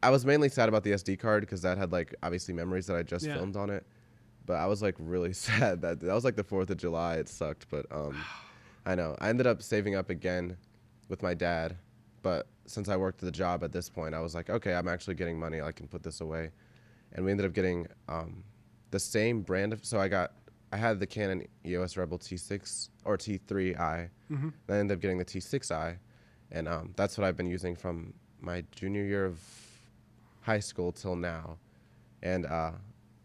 I was mainly sad about the SD card because that had like obviously memories that I just filmed on it. But I was like really sad that was like the 4th of July. It sucked, but I know. I ended up saving up again with my dad, but since I worked the job at this point, I was like, okay, I'm actually getting money. I can put this away. And we ended up getting the same brand so I had the Canon EOS Rebel T6 or T3i. Then I ended up getting the T6i, and that's what I've been using from my junior year of high school till now. And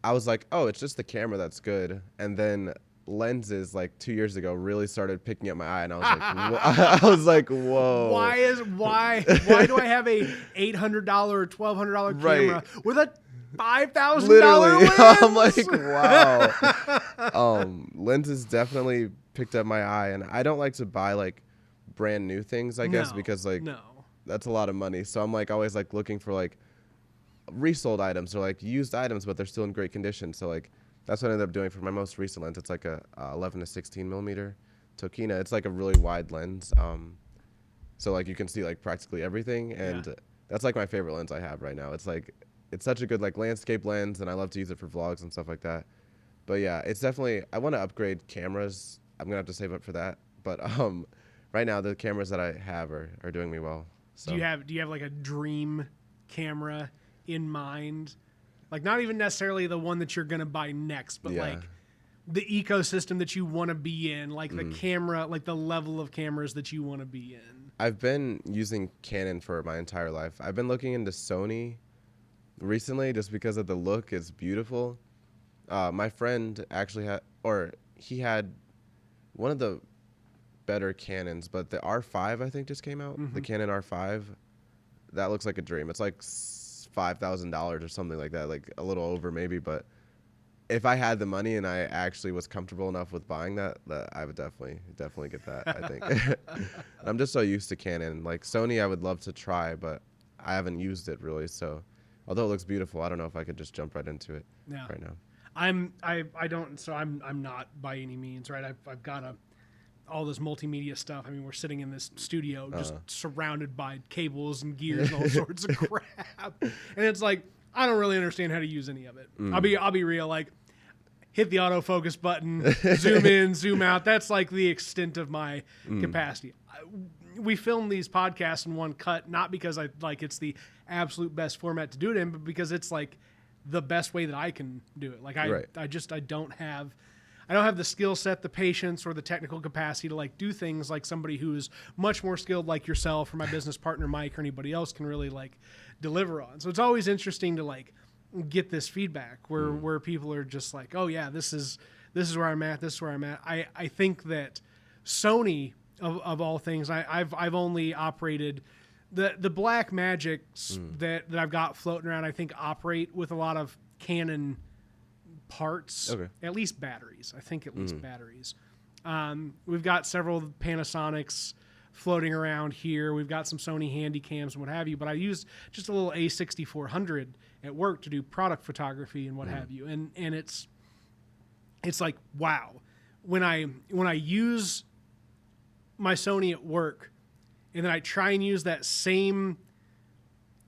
I was like, oh, it's just the camera that's good. And then lenses like 2 years ago really started picking up my eye, and I was like, I was like, whoa. Why do I have a $800 or $1,200 camera with a $5,000 lens? I'm like, wow. Lenses definitely picked up my eye, and I don't like to buy like brand new things, I guess, because like that's a lot of money. So I'm like always like looking for like resold items or like used items, but they're still in great condition. So like that's what I ended up doing for my most recent lens. It's like a 11 to 16 millimeter Tokina. It's like a really wide lens. So like you can see like practically everything, and that's like my favorite lens I have right now. It's like it's such a good like landscape lens, and I love to use it for vlogs and stuff like that. But yeah, it's definitely, I want to upgrade cameras. I'm gonna have to save up for that. But right now the cameras that I have are doing me well. So. Do you have like a dream camera in mind? Like not even necessarily the one that you're going to buy next, but like the ecosystem that you want to be in, like the camera, like the level of cameras that you want to be in. I've been using Canon for my entire life. I've been looking into Sony recently just because of the look. It's beautiful. My friend actually he had one of the better Canons, but the R5 I think just came out. The Canon R5, that looks like a dream. It's like $5,000 or something like that, like a little over maybe. But if I had the money and I actually was comfortable enough with buying that I would definitely get that. I think. I'm just so used to Canon. Like Sony, I would love to try, but I haven't used it really. So although it looks beautiful, I don't know if I could just jump right into it right now. I'm not by any means right. I've got all this multimedia stuff. I mean, we're sitting in this studio just surrounded by cables and gears and all sorts of crap. And it's like, I don't really understand how to use any of it. I'll be real. Like, hit the autofocus button, zoom in, zoom out. That's like the extent of my capacity. we film these podcasts in one cut, not because I like it's the absolute best format to do it in, but because it's like the best way that I can do it. Like I don't have the skill set, the patience, or the technical capacity to like do things like somebody who's much more skilled like yourself or my business partner Mike or anybody else can really like deliver on. So it's always interesting to like get this feedback where people are just like, oh yeah, this is where I'm at. This is where I'm at. I think that Sony of all things, I've only operated the Black Magics that I've got floating around. I think operate with a lot of Canon parts, at least batteries. I think at least batteries. We've got several Panasonics floating around here. We've got some Sony handy cams and what have you, but I used just a little A6400 at work to do product photography and what have you. And it's like, wow, when I use my Sony at work and then I try and use that same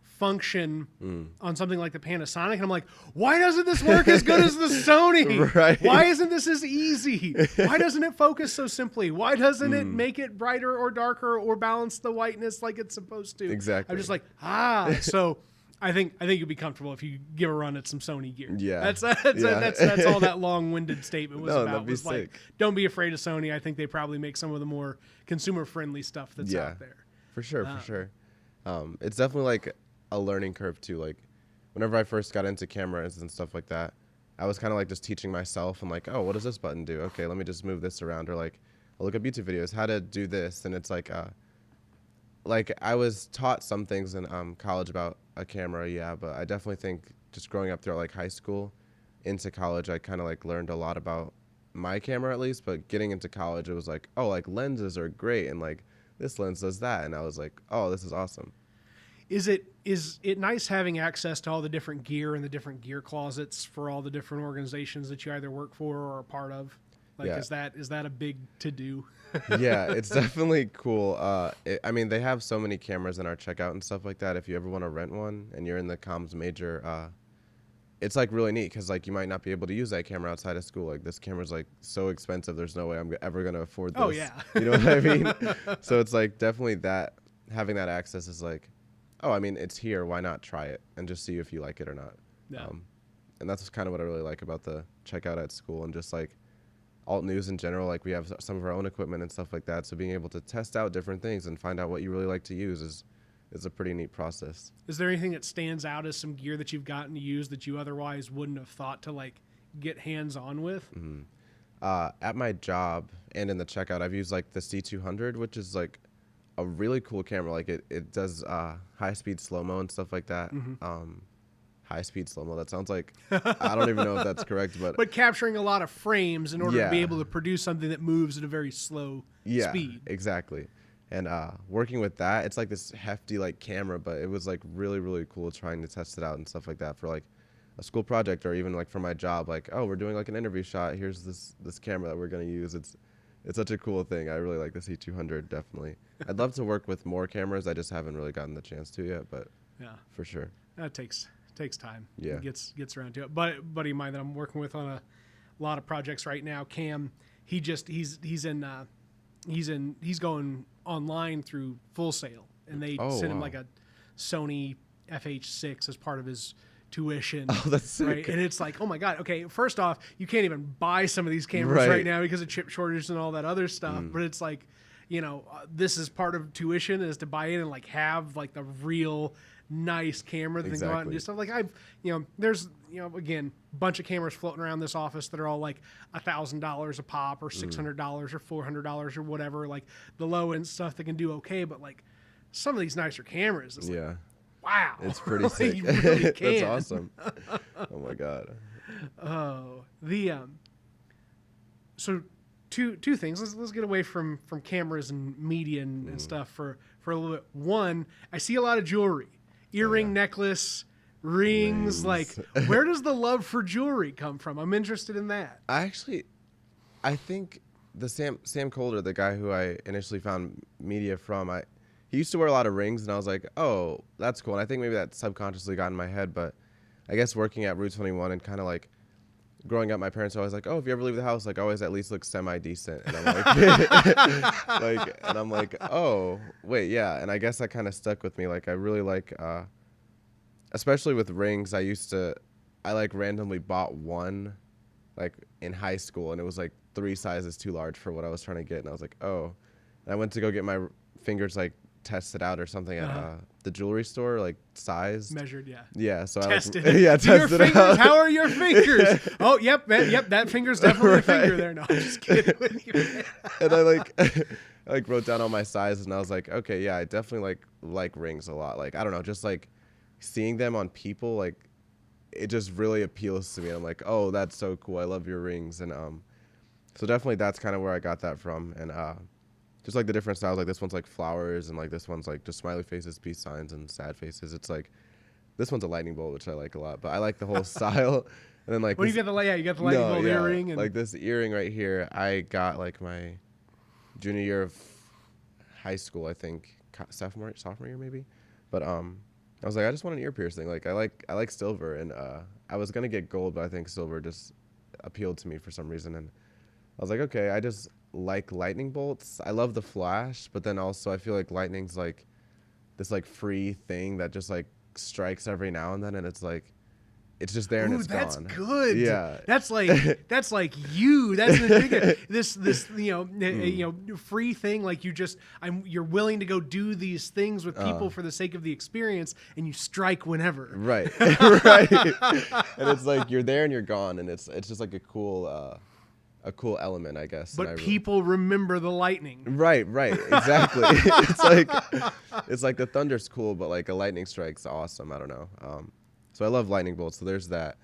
function on something like the Panasonic, and I'm like, why doesn't this work as good as the Sony? Right. Why isn't this as easy? Why doesn't it focus so simply? Why doesn't it make it brighter or darker or balance the whiteness like it's supposed to? Exactly. I'm just like, so I think you'll be comfortable if you give a run at some Sony gear. Yeah. That's all that long-winded statement was about. Was like, sick. Don't be afraid of Sony. I think they probably make some of the more consumer-friendly stuff that's out there. For sure. It's definitely like a learning curve too. Like whenever I first got into cameras and stuff like that, I was kind of like just teaching myself and like, oh, what does this button do? Okay, let me just move this around, or like I'll look up YouTube videos how to do this. And it's like I was taught some things in college about a camera, but I definitely think just growing up throughout like high school into college, I kind of like learned a lot about my camera at least. But getting into college, it was like, oh, like lenses are great and like this lens does that, and I was like, oh, this is awesome. Is it nice having access to all the different gear and the different gear closets for all the different organizations that you either work for or are part of? Like, is that a big to do? Yeah, it's definitely cool. I mean, they have so many cameras in our checkout and stuff like that. If you ever want to rent one and you're in the comms major, it's like really neat because like you might not be able to use that camera outside of school. Like this camera's like so expensive. There's no way I'm ever going to afford this. Oh yeah. You know what I mean? So it's like definitely that having that access is like, oh, I mean, it's here. Why not try it and just see if you like it or not? Yeah. And that's kind of what I really like about the checkout at school and just like alt news in general. Like we have some of our own equipment and stuff like that. So being able to test out different things and find out what you really like to use is a pretty neat process. Is there anything that stands out as some gear that you've gotten to use that you otherwise wouldn't have thought to like get hands on with? At my job and in the checkout, I've used like the C200, which is like a really cool camera. Like it does high speed slow-mo and stuff like that. High speed slow-mo, that sounds like I don't even know if that's correct, but capturing a lot of frames in order to be able to produce something that moves at a very slow speed. Exactly. And working with that, it's like this hefty like camera, but it was like really, really cool trying to test it out and stuff like that for like a school project or even like for my job. Like, oh, we're doing like an interview shot. Here's this camera that we're going to use. It's such a cool thing. I really like the C200, definitely. I'd love to work with more cameras. I just haven't really gotten the chance to yet, but for sure. That takes time. Yeah. It gets around to it. But buddy of mine that I'm working with on a lot of projects right now, Cam, he's going online through Full Sail, and they sent him like a Sony FH6 as part of his tuition. Oh, that's sick. Right? And it's like, oh my God. Okay, first off, you can't even buy some of these cameras right now because of chip shortages and all that other stuff. But it's like, this is part of tuition is to buy in and like have like the real nice camera that can go out and do stuff. Like there's again a bunch of cameras floating around this office that are all like $1,000 a pop or $600 or $400 or whatever. Like the low end stuff that can do okay, but like some of these nicer cameras, it's like, wow, it's pretty sick. You really can. That's awesome. Oh my God. Oh, so two things. Let's get away from cameras and media and stuff for a little bit. One, I see a lot of jewelry. Earring, necklace, rings. Like, where does the love for jewelry come from? I'm interested in that. I think the Sam Colder, the guy who I initially found media from, he used to wear a lot of rings, and I was like, oh, that's cool. And I think maybe that subconsciously got in my head, but I guess working at Route 21 and kind of like growing up, my parents were always like, "Oh, if you ever leave the house, like always at least look semi-decent." And I'm like, and I'm like, "Oh, wait, yeah." And I guess that kind of stuck with me. Like I really like, especially with rings. I like randomly bought one, like in high school, and it was like 3 sizes too large for what I was trying to get. And I was like, "Oh," and I went to go get my fingers like tested out or something at the jewelry store, like sized, measured, yeah. Yeah, so tested. Tested it out. How are your fingers? Oh, yep, that finger's definitely a finger there. No, I'm just kidding with you. And I wrote down all my sizes, and I was like, okay, yeah, I definitely like rings a lot. Like I don't know, just like seeing them on people, like it just really appeals to me. And I'm like, oh, that's so cool. I love your rings, and so definitely that's kind of where I got that from, and just like the different styles, like this one's like flowers, and like this one's like just smiley faces, peace signs, and sad faces. It's like this one's a lightning bolt, which I like a lot, but I like the whole style. And then like you got the lightning bolt earring, and like this earring right here, I got like my junior year of high school, I think, sophomore year maybe. But I was like, I just want an ear piercing. Like I like silver, and I was gonna get gold, but I think silver just appealed to me for some reason, and I was like, okay, I just like lightning bolts. I love the flash, but then also I feel like lightning's like this like free thing that just like strikes every now and then, and it's like it's just there and it's that's gone. Good. Yeah. That's like you. That's this free thing. Like you're willing to go do these things with people for the sake of the experience, and you strike whenever. Right. Right. And it's like you're there and you're gone, and it's just like a cool element, I guess. But people remember the lightning. Right, exactly. it's like the thunder's cool, but like a lightning strike's awesome. I don't know. So I love lightning bolts. So there's that,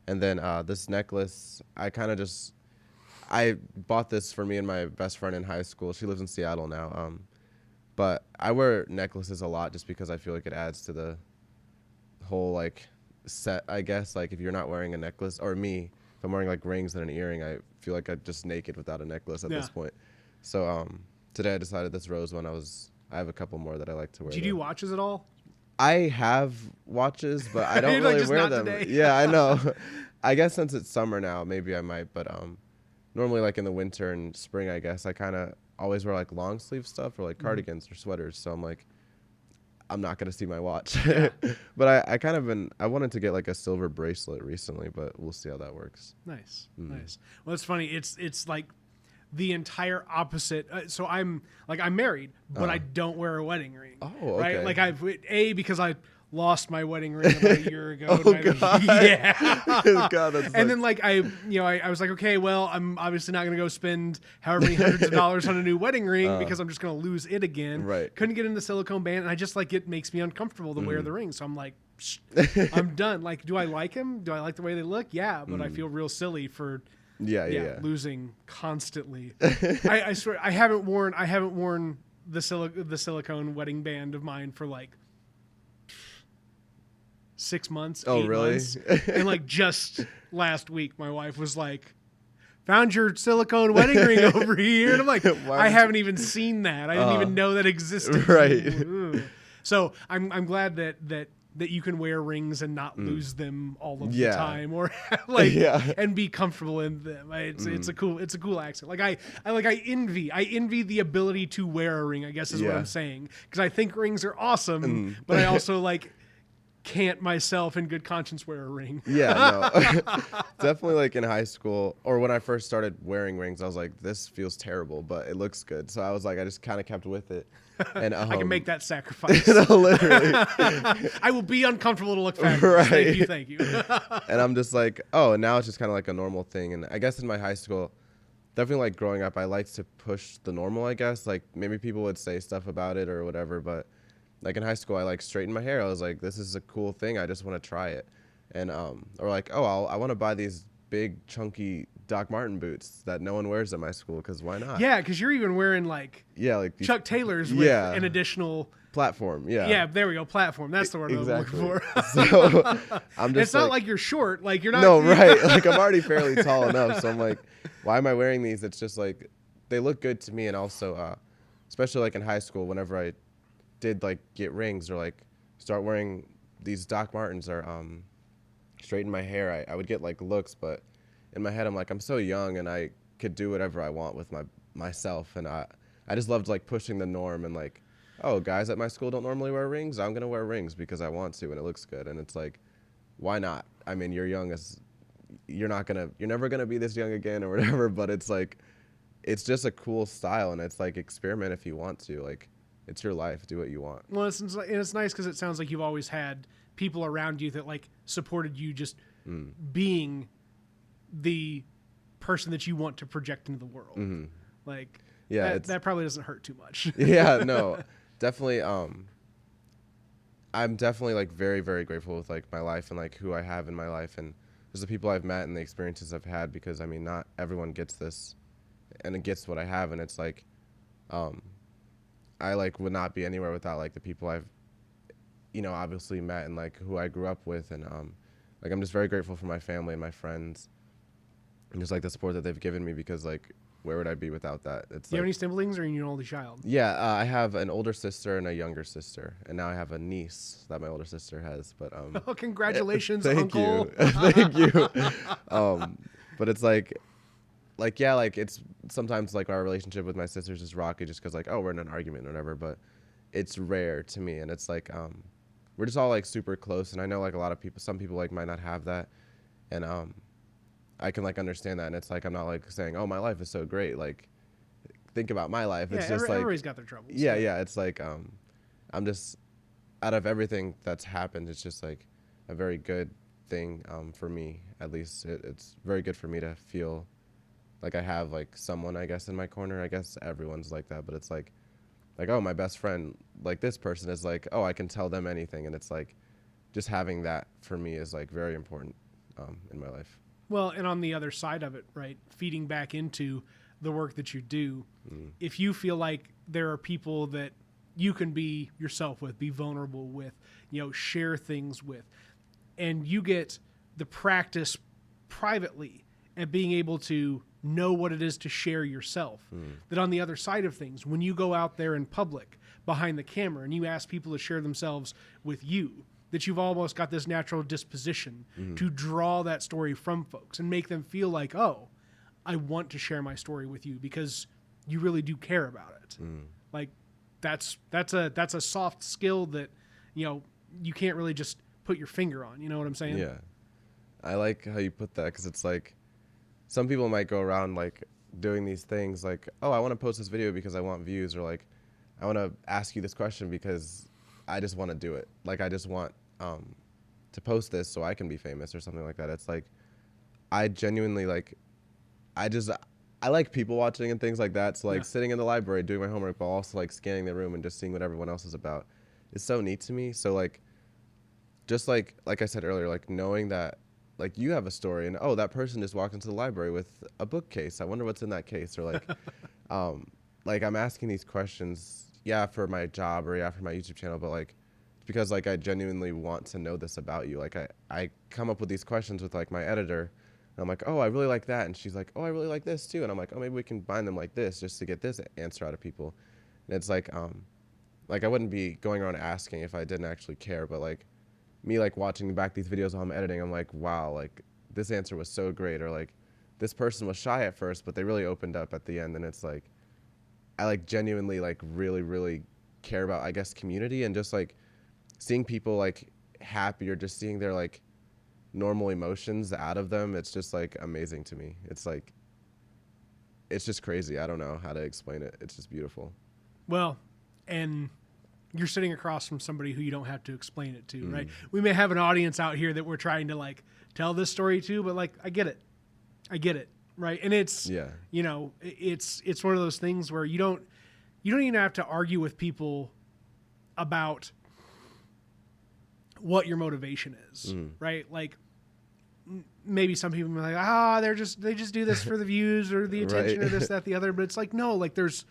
and then this necklace. I bought this for me and my best friend in high school. She lives in Seattle now. But I wear necklaces a lot just because I feel like it adds to the whole like set, I guess. Like if you're not wearing a necklace, or me, if I'm wearing like rings and an earring, I feel like I'm just naked without a necklace at this point. So today I decided this rose one. I have a couple more that I like to wear. Do you do watches at all? I have watches, but I don't really wear them. Today. Yeah, I know. I guess since it's summer now, maybe I might. But normally like in the winter and spring, I guess I kind of always wear like long sleeve stuff or like cardigans or sweaters. So I'm like, I'm not gonna see my watch. Yeah. But I wanted to get like a silver bracelet recently, but we'll see how that works. Nice. Well, it's funny. It's like the entire opposite. So I'm married, but I don't wear a wedding ring. Oh, okay. Right? Like because I lost my wedding ring about a year ago. Oh, God. Yeah. God, that's and then like I was like, okay, well, I'm obviously not going to go spend however many hundreds of dollars on a new wedding ring because I'm just going to lose it again. Right. Couldn't get into silicone band, and I just like it makes me uncomfortable to wear the ring. So I'm like, I'm done. Like, do I like them? Do I like the way they look? Yeah, but I feel real silly for losing constantly. I swear I haven't worn the silicone wedding band of mine for like 6 months. Oh, 8 really? months. And like just last week, my wife was like, "Found your silicone wedding ring over here," and I'm like, I haven't even seen that. I didn't even know that existed. Right. So I'm glad that you can wear rings and not lose them all of the time, or and be comfortable in them. It's a cool accent. Like I envy the ability to wear a ring, I guess is what I'm saying, because I think rings are awesome, but I also like can't myself in good conscience wear a ring. Yeah, no. Definitely like in high school or when I first started wearing rings, I was like, this feels terrible, but it looks good. So I was like, I just kind of kept with it. And I can make that sacrifice. Literally. I will be uncomfortable to look fabulous. Right. Thank you. And I'm just like, oh, and now it's just kind of like a normal thing. And I guess in my high school, definitely like growing up, I liked to push the normal, I guess. Like maybe people would say stuff about it or whatever, but like in high school, I like straightened my hair. I was like, this is a cool thing. I just want to try it. And or like, oh, I want to buy these big chunky Doc Marten boots that no one wears at my school, because why not? Yeah, because you're even wearing like Chuck Taylors with an additional platform. Yeah, there we go. Platform. That's the word exactly. I'm looking for. So I'm just. It's not like you're short. Like you're not. No, right. Like I'm already fairly tall enough, so I'm like, why am I wearing these? It's just like they look good to me, and also, especially like in high school, whenever I did like get rings or like start wearing these Doc Martens or straighten my hair, I would get like looks, but in my head, I'm like, I'm so young and I could do whatever I want with myself. And I just loved like pushing the norm and like, oh, guys at my school don't normally wear rings. I'm going to wear rings because I want to and it looks good. And it's like, why not? I mean, you're young you're never going to be this young again or whatever, but it's like, it's just a cool style and it's like experiment if you want to. Like, it's your life. Do what you want. Well, it's nice because it sounds like you've always had people around you that like supported you just being the person that you want to project into the world. Mm-hmm. Like, yeah, that probably doesn't hurt too much. Yeah, no, definitely. I'm definitely like very, very grateful with like my life and like who I have in my life and just the people I've met and the experiences I've had, because I mean, not everyone gets this and it gets what I have. And it's like, I like would not be anywhere without like the people I've, obviously met and like who I grew up with. And, like, I'm just very grateful for my family and my friends and just like the support that they've given me, because like, where would I be without that? It's Do you have any siblings, or are you an only child? Yeah, I have an older sister and a younger sister, and now I have a niece that my older sister has. But oh, congratulations, thank Uncle! You. Thank you. But it's like yeah, like it's sometimes like our relationship with my sisters is rocky, just because like, oh, we're in an argument or whatever. But it's rare to me, and it's like we're just all like super close, and I know like a lot of people, some people like might not have that, and I can like understand that, and it's like I'm not like saying, oh, my life is so great, like think about my life. Yeah, it's just like everybody's got their troubles. Yeah, it's like I'm just, out of everything that's happened, it's just like a very good thing for me, at least. It's very good for me to feel like I have like someone, I guess, in my corner. I guess everyone's like that, but it's like oh, my best friend, like this person is like, oh, I can tell them anything, and it's like just having that for me is like very important in my life. Well, and on the other side of it, right, feeding back into the work that you do, if you feel like there are people that you can be yourself with, be vulnerable with, share things with, and you get the practice privately and being able to know what it is to share yourself, that on the other side of things, when you go out there in public behind the camera and you ask people to share themselves with you, that you've almost got this natural disposition to draw that story from folks and make them feel like, oh, I want to share my story with you because you really do care about it. Like that's a soft skill that, you can't really just put your finger on. You know what I'm saying? Yeah. I like how you put that, because it's like some people might go around like doing these things like, oh, I want to post this video because I want views, or like I want to ask you this question because I just want to do it. Like, I just want to post this so I can be famous or something like that. It's like, I genuinely like, I like people watching and things like that. So like sitting in the library doing my homework, but also like scanning the room and just seeing what everyone else is about is so neat to me. So like, just like I said earlier, like knowing that like you have a story and, oh, that person just walked into the library with a bookcase. I wonder what's in that case. Or like, like I'm asking these questions, for my job or for my YouTube channel, but like, it's because like I genuinely want to know this about you. Like I come up with these questions with like my editor, and I'm like, oh, I really like that. And she's like, oh, I really like this too. And I'm like, oh, maybe we can bind them like this just to get this answer out of people. And it's like I wouldn't be going around asking if I didn't actually care, but like me like watching back these videos while I'm editing, I'm like, wow, like this answer was so great. Or like this person was shy at first, but they really opened up at the end. And it's like, I like genuinely like really, really care about, I guess, community, and just like seeing people like happy or just seeing their like normal emotions out of them. It's just like amazing to me. It's like, it's just crazy. I don't know how to explain it. It's just beautiful. Well, and you're sitting across from somebody who you don't have to explain it to, right? We may have an audience out here that we're trying to like tell this story to, but like, I get it. Right. And it's, it's one of those things where you don't even have to argue with people about what your motivation is, right? Like maybe some people are like, they just do this for the views or the attention or this, that, the other. But it's like, no, like there's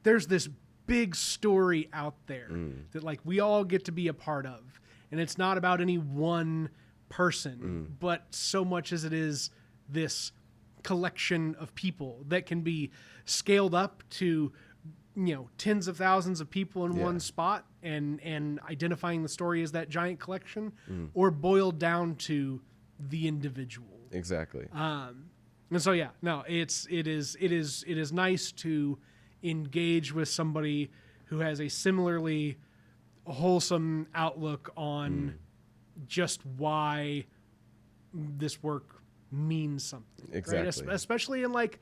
this big story out there that like we all get to be a part of. And it's not about any one person, but so much as it is this collection of people that can be scaled up to, tens of thousands of people in one spot and identifying the story as that giant collection, or boiled down to the individual. Exactly. And so yeah, no, it is nice to engage with somebody who has a similarly wholesome outlook on just why this work means something. Exactly. Right? Especially in like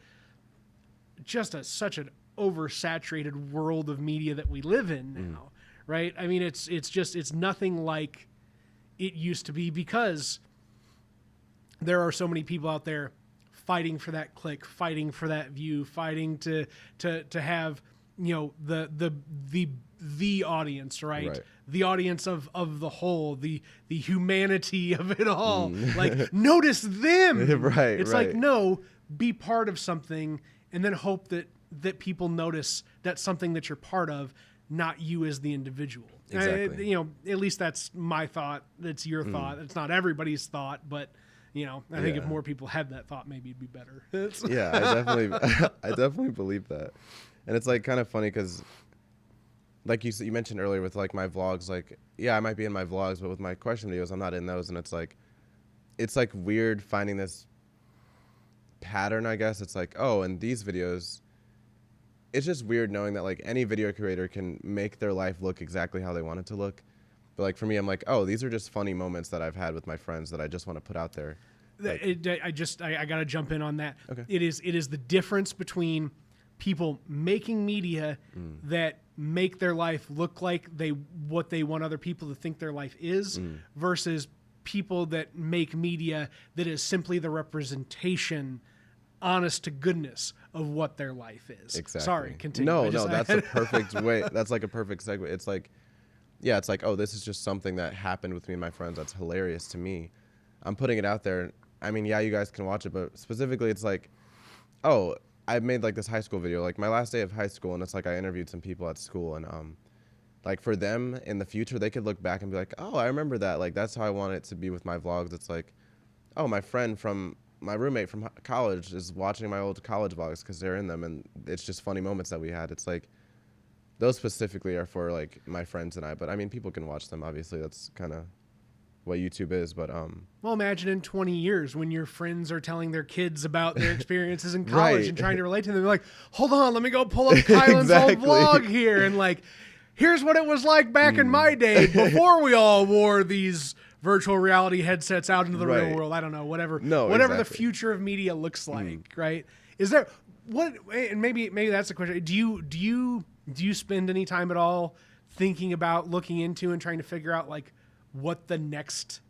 just such an oversaturated world of media that we live in now. Right? I mean, it's nothing like it used to be, because there are so many people out there fighting for that click, fighting for that view, fighting to have, the audience, right? The audience of the whole, the humanity of it all. Like, notice them. Right. It's like, no, be part of something, and then hope that people notice that's something that you're part of, not you as the individual. Exactly. At least that's my thought. That's your thought. It's not everybody's thought, but I think if more people had that thought, maybe it'd be better. I definitely believe that. And it's like kind of funny because, like you mentioned earlier with like my vlogs, like, I might be in my vlogs, but with my question videos, I'm not in those. And it's like weird finding this pattern, I guess. It's like, oh, in these videos, it's just weird knowing that like any video creator can make their life look exactly how they want it to look. But like for me, I'm like, oh, these are just funny moments that I've had with my friends that I just want to put out there. Like, I got to jump in on that. Okay. It is the difference between people making media that make their life look like what they want other people to think their life is, versus people that make media that is simply the representation, honest to goodness, of what their life is. Exactly. Sorry, continue. No, that's a perfect way. That's like a perfect segue. It's like, it's like, oh, this is just something that happened with me and my friends that's hilarious to me. I'm putting it out there. I mean, you guys can watch it, but specifically it's like, oh, I made like this high school video, like my last day of high school, and it's like I interviewed some people at school, and like for them in the future, they could look back and be like, oh, I remember that. Like that's how I want it to be with my vlogs. It's like, oh, my roommate from college is watching my old college vlogs because they're in them, and it's just funny moments that we had. It's like, those specifically are for like my friends and I, but I mean, people can watch them. Obviously, that's kind of what YouTube is. But well, imagine in 20 years when your friends are telling their kids about their experiences in college and trying to relate to them. They're like, hold on, let me go pull up Kylen's old vlog here, and like, here's what it was like back in my day before we all wore these virtual reality headsets out into the real world. I don't know, whatever the future of media looks like, right? Is there what? And maybe that's a question. Do you spend any time at all thinking about looking into and trying to figure out like what the next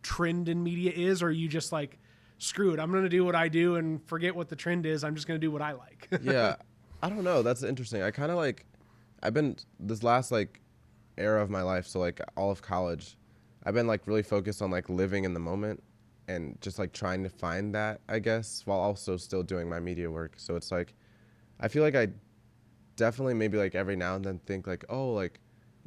trend in media is, or are you just like, screw it, I'm going to do what I do and forget what the trend is. I'm just going to do what I like. Yeah, I don't know. That's interesting. I kind of like, I've been this last like era of my life, so like all of college, I've been like really focused on like living in the moment and just like trying to find that, I guess, while also still doing my media work. So it's like, I feel like I definitely maybe like every now and then think like, oh, like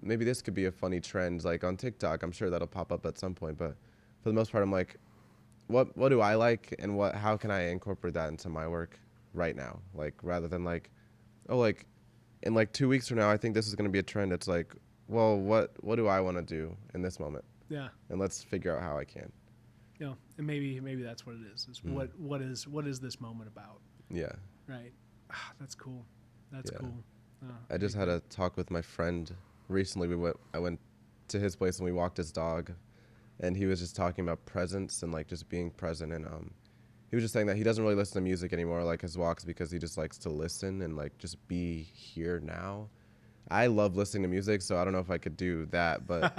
maybe this could be a funny trend like on TikTok. I'm sure that'll pop up at some point, but for the most part, I'm like, what do I like, and how can I incorporate that into my work right now? Like rather than like, oh, like in like 2 weeks from now, I think this is going to be a trend. It's like, well, what do I want to do in this moment? Yeah. And let's figure out how I can. And maybe that's what it is. What is this moment about? Yeah. Right. That's cool. That's cool. I just had a talk with my friend recently. I went to his place and we walked his dog, and he was just talking about presence and like just being present. And he was just saying that he doesn't really listen to music anymore, like his walks, because he just likes to listen and like just be here now. I love listening to music, so I don't know if I could do that, but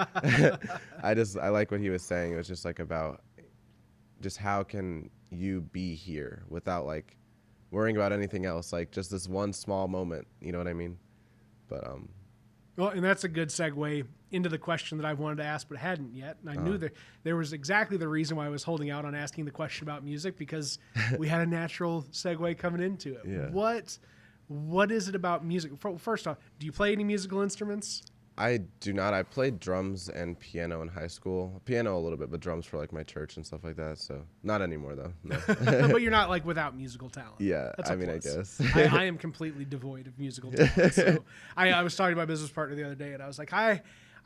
I like what he was saying. It was just like about just how can you be here without like worrying about anything else, like just this one small moment, you know what I mean? But well, and that's a good segue into the question that I've wanted to ask but hadn't yet. And I knew that there was exactly the reason why I was holding out on asking the question about music, because we had a natural segue coming into it. Yeah. What is it about music? First off, do you play any musical instruments? I do not. I played drums and piano in high school. Piano a little bit, but drums for like my church and stuff like that. So not anymore though. No. But you're not like without musical talent. Yeah, That's I mean, I guess. I am completely devoid of musical talent. So I was talking to my business partner the other day, and I was like, I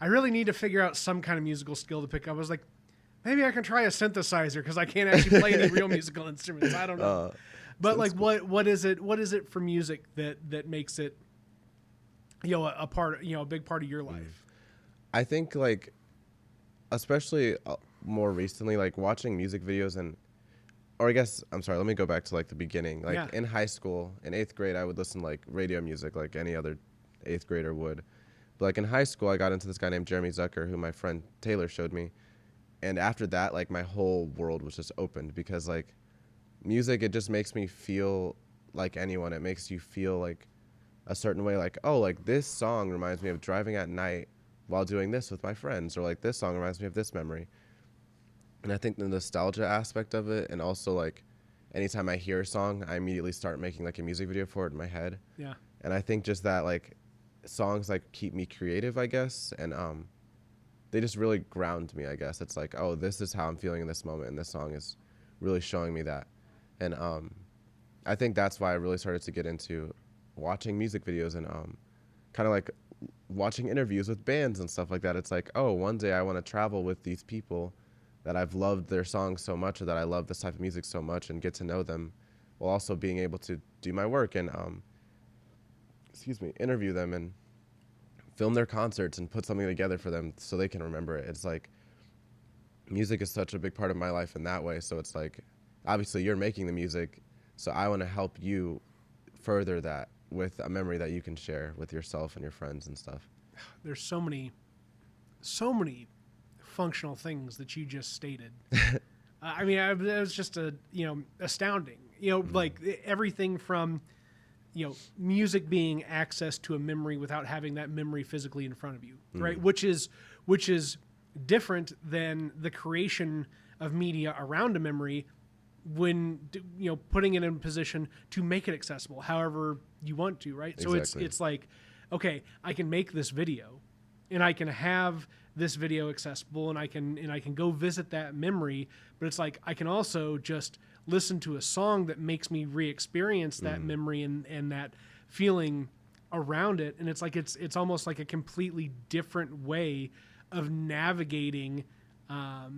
really need to figure out some kind of musical skill to pick up. I was like, maybe I can try a synthesizer because I can't actually play any real musical instruments. I don't know. But like, what is it for music that makes it, a part, a big part of your life? I think like, especially more recently, like watching music videos or I guess, I'm sorry, let me go back to like the beginning. Like in high school, in 8th grade, I would listen to like radio music like any other 8th grader would. But like in high school, I got into this guy named Jeremy Zucker, who my friend Taylor showed me. And after that, like my whole world was just opened because like music, it just makes me feel like anyone. It makes you feel like a certain way, like, oh, like this song reminds me of driving at night while doing this with my friends, or like this song reminds me of this memory. And I think the nostalgia aspect of it, and also like anytime I hear a song, I immediately start making like a music video for it in my head. Yeah. And I think just that like songs like keep me creative, I guess, and they just really ground me, I guess. It's like, oh, this is how I'm feeling in this moment, and this song is really showing me that. And I think that's why I really started to get into watching music videos and kind of like watching interviews with bands and stuff like that. It's like, oh, one day I want to travel with these people that I've loved their songs so much, or that I love this type of music so much, and get to know them while also being able to do my work and, interview them and film their concerts and put something together for them so they can remember it. It's like music is such a big part of my life in that way. So it's like, obviously you're making the music, so I want to help you further that with a memory that you can share with yourself and your friends and stuff. There's so many functional things that you just stated. I mean, it was just astounding. Like everything from, music being access to a memory without having that memory physically in front of you, right? Which is different than the creation of media around a memory when, putting it in a position to make it accessible however you want to, right? Exactly. So it's like, okay, I can make this video and I can have this video accessible and I can go visit that memory, but it's like I can also just listen to a song that makes me re-experience that memory and that feeling around it. And it's like it's almost like a completely different way of navigating a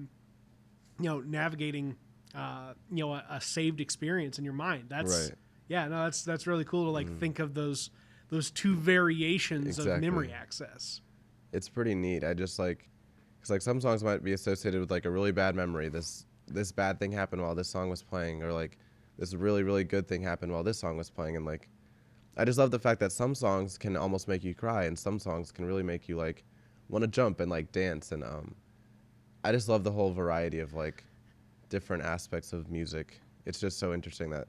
saved experience in your mind. That's right. Yeah, no, that's really cool to like think of those two variations of memory access. It's pretty neat. I just like, because like some songs might be associated with like a really bad memory. This bad thing happened while this song was playing, or like this really, really good thing happened while this song was playing. And like, I just love the fact that some songs can almost make you cry, and some songs can really make you like want to jump and like dance. And I just love the whole variety of like different aspects of music. It's just so interesting that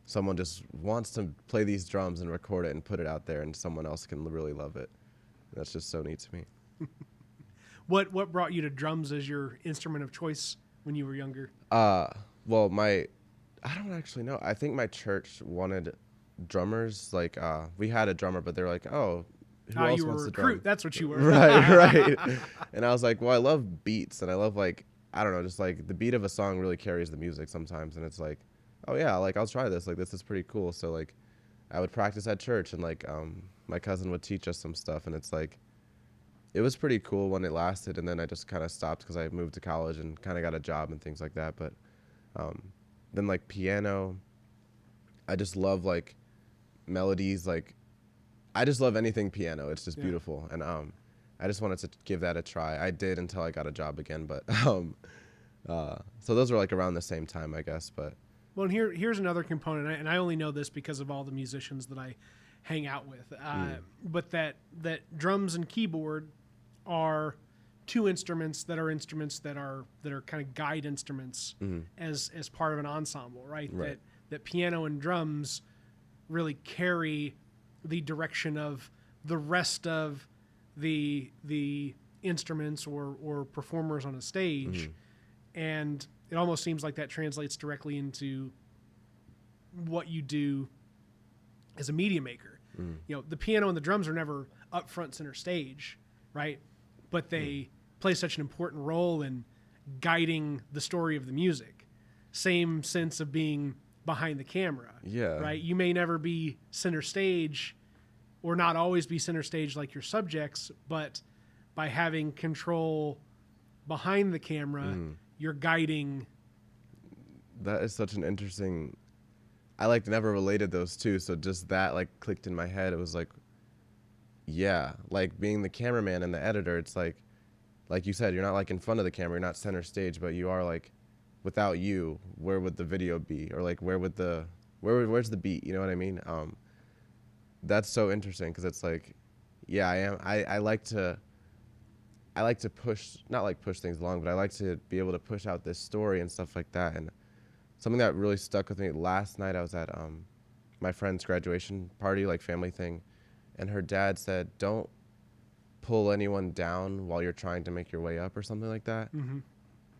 someone just wants to play these drums and record it and put it out there, and someone else can really love it. That's just so neat to me. What brought you to drums as your instrument of choice when you were younger? Well, I don't actually know. I think my church wanted drummers. Like, we had a drummer, but they're like, oh, who else you were wants a to recruit. drum? That's what you were. Right. And I was like, well, I love beats, and I love like, I don't know, just like the beat of a song really carries the music sometimes, and it's like, oh yeah, like I'll try this. Like this is pretty cool. So like, I would practice at church, and like my cousin would teach us some stuff, and it's like, it was pretty cool when it lasted, and then I just kind of stopped because I moved to college and kind of got a job and things like that. But then like piano, I just love like melodies. Like I just love anything piano. It's just beautiful, and I just wanted to give that a try. I did until I got a job again, but so those were like around the same time, I guess. But well, and here's another component, and I only know this because of all the musicians that I hang out with. But that drums and keyboard are two instruments that are kind of guide instruments as part of an ensemble, right? That piano and drums really carry the direction of the rest of the instruments or performers on a stage, and it almost seems like that translates directly into what you do as a media maker. The piano and the drums are never up front center stage, right? But they play such an important role in guiding the story of the music. Same sense of being behind the camera, right? You may never be center stage or not always be center stage like your subjects, but by having control behind the camera, you're guiding. That is such an interesting. I like never related those two, so just that like clicked in my head. It was like, yeah, like being the cameraman and the editor. It's like you said, you're not like in front of the camera, you're not center stage, but you are like, without you, where would the video be, or like where's the beat? You know what I mean? That's so interesting because it's like, yeah, I am. I like to push, not like push things along, but I like to be able to push out this story and stuff like that. And something that really stuck with me last night, I was at my friend's graduation party, like family thing, and her dad said, "Don't pull anyone down while you're trying to make your way up," or something like that. Mm-hmm.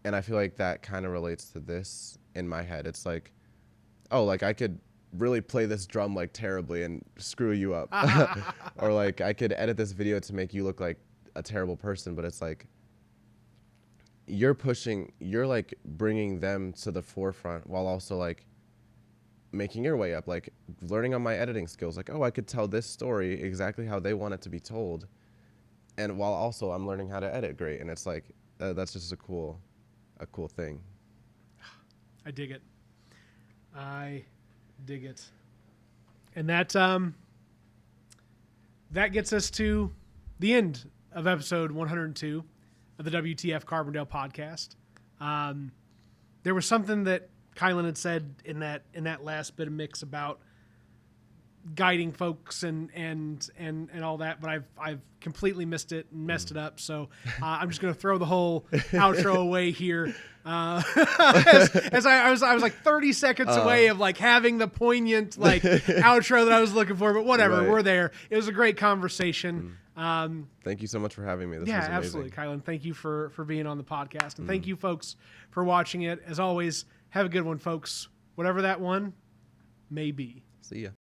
And I feel like that kind of relates to this in my head. It's like, oh, like I could really play this drum like terribly and screw you up, or like I could edit this video to make you look like a terrible person, but it's like you're like bringing them to the forefront while also like making your way up, like learning on my editing skills, like, oh, I could tell this story exactly how they want it to be told, and while also I'm learning how to edit great. And it's like that's just a cool thing. I dig it. And that gets us to the end of episode 102 of the WTF Carbondale podcast. There was something that Kylen had said in that last bit of mix about guiding folks and all that, but I've completely missed it and messed it up. So I'm just going to throw the whole outro away here. As I was like 30 seconds away of like having the poignant like outro that I was looking for, but whatever, right. We're there. It was a great conversation. Thank you so much for having me. This was amazing. Absolutely, Kylen. Thank you for being on the podcast, and thank you folks for watching it. As always, have a good one, folks. Whatever that one may be. See ya.